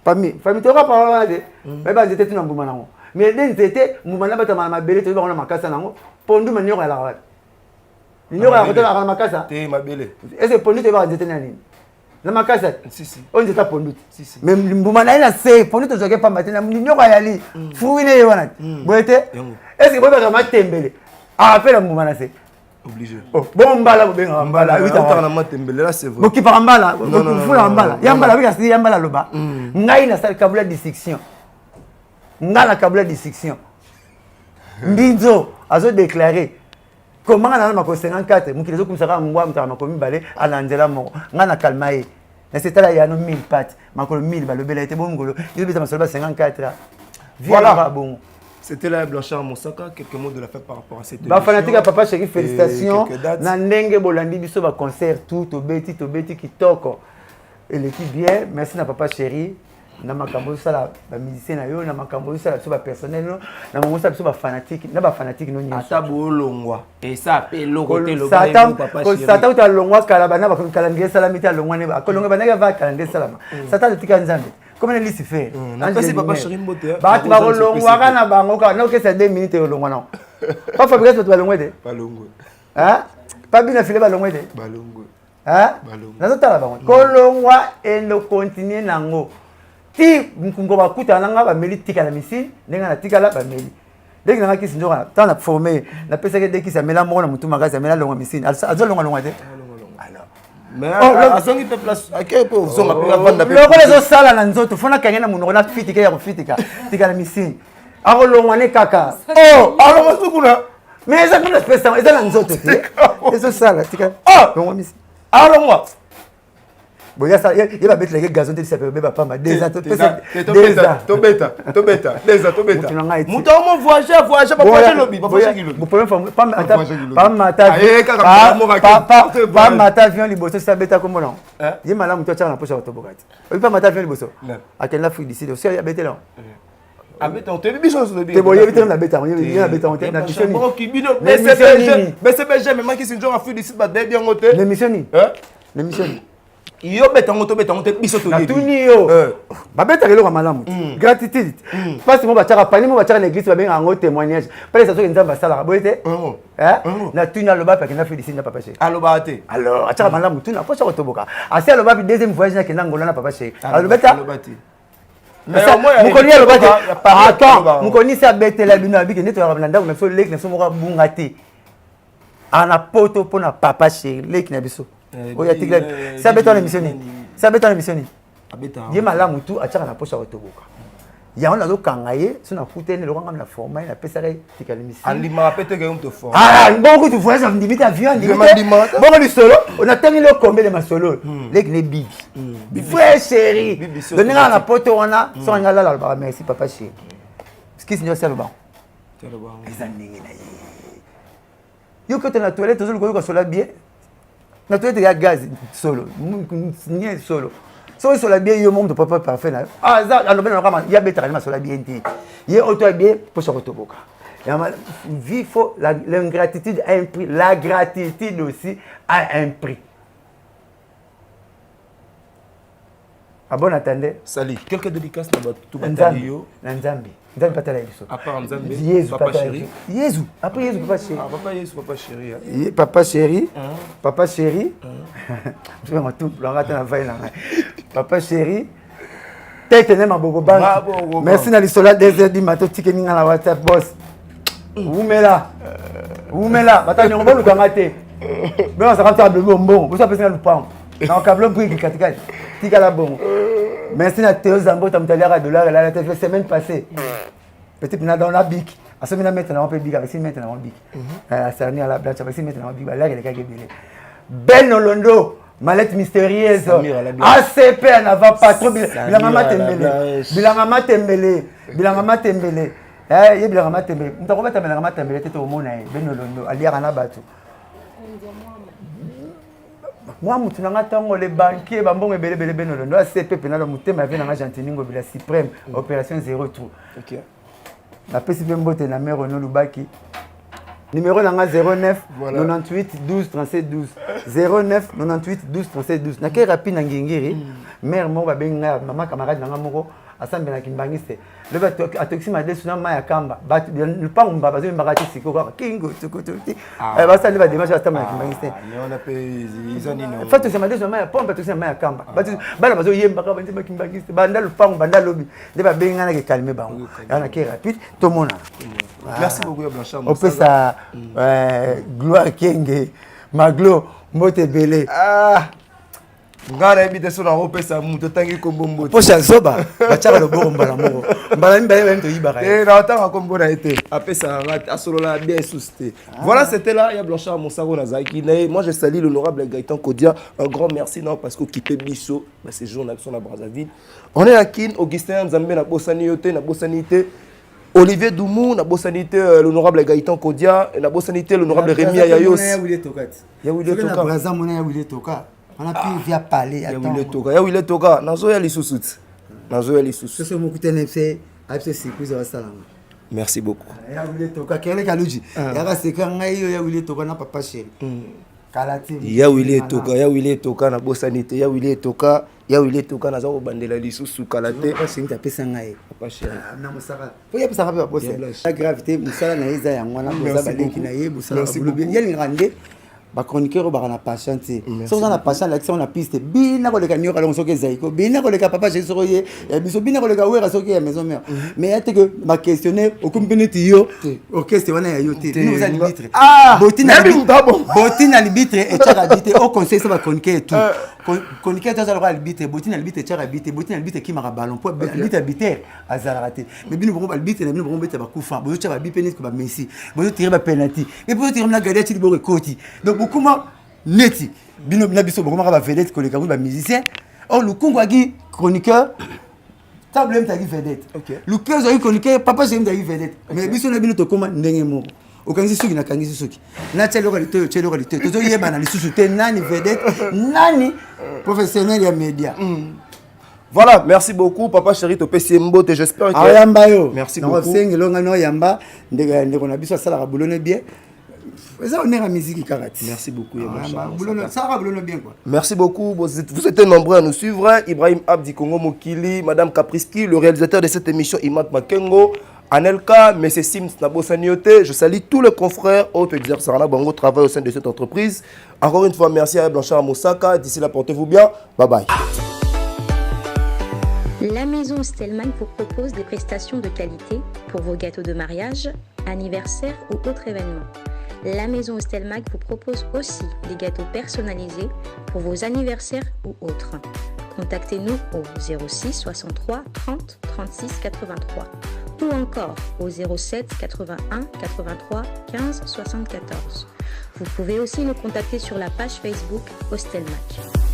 famille to ka parole de mais ba nzete tuna mbuma nango mais des nzete mbuma na bata ma bele to ba na makasa nango pondu manyo ya la wa Nino ya kotela la makasa te mabele est-ce que pondu te ba nzete nani na makasa si on nzete pondu mais mbuma na ina se pondu to zoke pamba tena nino ya li fuine wana boete est-ce que boba ka matembele a faire mbuma na se obligé bon mbala bobenga mbala uta na matembele là c'est vrai boki pa mbala fula mbala ya mbala bika si ya mbala loba ngai na sala kabula dissection ngala kabula dissection mbinzo azo déclarer comment on a ma 54 mukilezo kumsaka mbwa mtaka makomi bale ananzela moko ngana kalmaye na c'était là il y a no 1000 pattes makolo 1000 balobela était bon ngolo il bita masolba 54 voilà bon. C'était là Blanchard Moussaka, quelques mots de la fête par rapport à cette émission. Ba fanatique à Papa Chéri, félicitations. Na ndenge bolandi biso ba concert tout tobeti kitoko. Et l'équipe bien, merci na Papa Chéri. Na makambo sala ba musicien na yo, na makambo sala so ba personnel no, na makambo sala so ba fanatique, na ba fanatique no nyonso. Ata bolongwa. Et ça pe lokote lo ba Papa Chéri. Satan ta longwa kala bana ba calendrier salamita longwa ne ba. Kolonga bana va calendrier salama. Satan tika nzambe. Comment elle se fait? Napesi Papa Chéri mbote. Ba tu ba longwa kana bango ka na que c'est 2 minutes longwa na. Pas Fabrice tu ba longwa de? Pas longwa. Hein? Pas bien filer ba longwa de? Ba longwa. Hein? Na zo tala bango. Kolongwa endo continuer nango. Ti mkungo bakuta nanga ba meli tika la misine, ndenga na tika la ba meli. Dès que na kisi ndora, tant na formé, na pesa ke dès qu'il s'amela mo na mutu magaza mela longa misine. Azo longa te. Mais azongi pe place akay pe uzonga pe vanda pe. Loko lezo sala na nzoto fona kangena munoko na fitika ya kufitika. Tika la misine. Ako longwa ne kaka. Oh, alors masukuna. Mais ça kuna pesa, eza na nzoto te. Ezo sala tika. Oh, longwa misine. Alors moi. Bon, il va mettre les gazons de ça peut pas mal. Déjà, tobeta. Muta mo voyager pas voyager lobby, pas voyager lobby. Vous pouvez pas mater avion liboso ça beta comme non. Il malamu to tchana pocha otobokati. Il pas mater avion liboso. À quelle Afrique d'ici, aussi il beta là. Abeta on te biso so lobby. Te boye beta na beta, on y a beta on na mission. Mais c'est mais qui c'est genre Afrique d'ici ba bien ngote. Les missions. Les missions. Yo beta ngoto biso to yebi. Tuni yo. Ba beta lelo malamu. Gratitude. Parce que mo ba tchaka pani mo ba tchaka l'église ba benga ngo témoignage. Parce que ça so nzamba sala boyete. Na tuni aloba pa kena fait ici na papa chéri. Aloba te. Alors atchaka malamu tuni apocha ko toboka. Asi aloba bi deuxième voyage na kena ngolana papa chéri. Aloba ta. Mais mukoni aloba te. Attends, mukoni sa betela bino abi kene to ya blanda ko so lek na so mo ka bunga te. Ana poto pona papa chéri lek na biso. Oya tigla ça béton l'émission ni ça béton l'émission ni ye malamu tout atchaka na pocha otoboka Il y a un autre kangaye, c'est un foutu, le rang de la forme, il a fait ça, c'est calme ici. En lima, peut-être que tu fort. Ah, bon, tu vois, ça me dit, avion, bon, le solo, on a terminé le combien de ma solo. Les bibi. Frère chéri. Donnez la pote, on a, sans rien là, merci, papa chéri. Ce qui signifie c'est le banc. Les années, yo, quand tu es dans la toilette, tu as le solo bien. La toilette, il y a gaz solo. Ni solo. So sur la bien yo monde papa parfait là. Ah ça on ben on ya betara sur la bien ti. Ye auto bien pour se retoboka. Et vie faut l'ingratitude a un prix, la gratitude aussi a un prix. Ah bon attendez. Salut. Quelques dédicaces dans tout batalio. Nzambi. Nzambi patala yeso. À part Nzambi. Jésus papa chéri. Jésus. Après Jésus papa chéri. Ah papa Jésus papa chéri. Papa chéri. Papa chéri. Je vais tout l'engata na vaille là. Papa chéri. Tête ne ma bobo bank. Merci na lisola 2h du matin tike ninga na WhatsApp boss. Oumela. Oumela. Bata nyongo lu kangate. Mais on s'arrête à bon. Vous savez ça le pain. Na câble pour qui katika. Tika la bon. Merci à Théo Zambo, tu as $1 la semaine passée. Peut-être dans la bic. À ce moment-là, maintenant, on peut bic avec maintenant on bic. À ça, on a la blague avec maintenant on bic. Là, il y a des gars. Ben Nolondo, mallette mystérieuse. ACP, on n'ava pas trop. Bilangama Tembele. Bilangama Tembele. Bilangama Tembele. Eh, Bilangama Tembele. Nous avons fait Bilangama Tembele, tu es au monde. Ben Nolondo, Aliara Batu. Moi, je suis les banquiers, je ACP, je suis Suprême, opération 0 trou. La PCP na mère Renaud Lubaki. Numéro 09 98 12 37 12. 09 98 12 37 12. Na kay rapide ngingiri. Mère mo ba benga maman camarade na ngamoko asambe na kimbangiste. Le ba atoxi ma desu na maya kamba. Ba le pa umba ba zo mbakati siko kwa kingo tukututi. Ba sa le ba demasha asambe na kimbangiste. Ni on a payé izani no. Fato se ma desu na maya pomba toxi na maya kamba. Ba ba zo yemba ka ba ntima kimbangiste. Ba ndalo pa umba ndalo bi. Le ba benga na ke calmer bango. Na kay rapide to mona. Merci beaucoup Blanchard. On peut ça gloire Kenge Maglo Motebele. Ah. Ngara ebite so na opesa muto tangi kombombo. Pocha zoba bachaka lo bomba la moko. Mbala mba même to yibaka. Na tanga kombo na été. Apesa ngati asolola bien susté. Voilà, c'était là, il y a Blanchard Monsaro Nazaki. Moi je salue l'honorable Gaëtan Kodia. Un grand merci non parce qu'occupé biso, bah ces jours on a Brazzaville. On est à Kin Augustin Nzambe na Bossanité na Bossanité. Olivier Doumou, na Bossanité l'honorable Gaëtan Kodia, na Bossanité l'honorable Rémi Ayayos. Ya wile tokati. Ya wile toka. Braza mona ya wile toka. On a pu via parler à ya wile toka. Nazo ya lisusuti. Nazo ya lisusuti. Ce mo kutene FC surprise wa salama. Merci beaucoup. Ya wile toka kele kaluji. Ya ba seka ngai yo ya wile toka na papa chéri. Kalati. Ya wile toka na Bossanité, ya wile toka na zo bandela lisusu kalate. Papa chéri ta pesa ngai. Papa chéri. Na musaka. Faut ya pesa papa boss. La gravité musala na eza ya ngwana boza baleki na ye musala. Yeli ngande. Ba chroniqueur ba na patience. Si on a patience l'action on a piste. Bina ko le camion ka lonso ke zaiko. Bina ko le ka papa chéri soroye. Biso bina ko le ka wera soki ya maison mère. Mais yate que ma questionner au community yo. Orchestre wana ya yote. Nous a libitre. Ah! Botina libitre et tchara habité au conseil ça va chroniquer tout. Chroniqueur ça va libitre. Botina libitre tchara habité. Botina libitre qui mara ballon pour libitre habiter azarate. Mais bino bon libitre bino bon beta ba kufa. Bozo tchara habité penis ko ba Messi. Bozo tirer ba penalty. Mais bozo tirer na gardien ti bo rekoti. Donc comment neti bino na biso beaucoup ma vedette que les ba musicien. Oh le Congo agi chroniqueur table tagi vedette. Le cœur agi chroniqueur papa j'aime tagi vedette. Mais biso na bino to comment ndenge mo. Okangi suki na kangi suki. Na tchelo qualité to yeba na lisusu te nani vedette nani professionnel ya média. Voilà, merci beaucoup papa chéri to pesi mbote, j'espère que ayamba yo. Merci beaucoup. Sengelonga no yamba ndeko na biso sala bulone bien. Merci beaucoup. Merci beaucoup. Vous êtes nombreux à nous suivre. Ibrahim Abdi Kongo Mokili, Madame Capriski, le réalisateur de cette émission, Imad Makengo, Anelka, M. Sims Nabosaniote. Je salue tous les confrères autres exerçants Bango travail au sein de cette entreprise. Encore une fois, merci à Blanchard Moussaka. D'ici là, portez-vous bien. Bye bye. La maison Stelman vous propose des prestations de qualité pour vos gâteaux de mariage, anniversaire ou autres événements. La maison Stelmag vous propose aussi des gâteaux personnalisés pour vos anniversaires ou autres. contactez-nous au 06 63 30 36 83 ou encore au 07 81 83 15 74. Vous pouvez aussi nous contacter sur la page Facebook Hostel Match.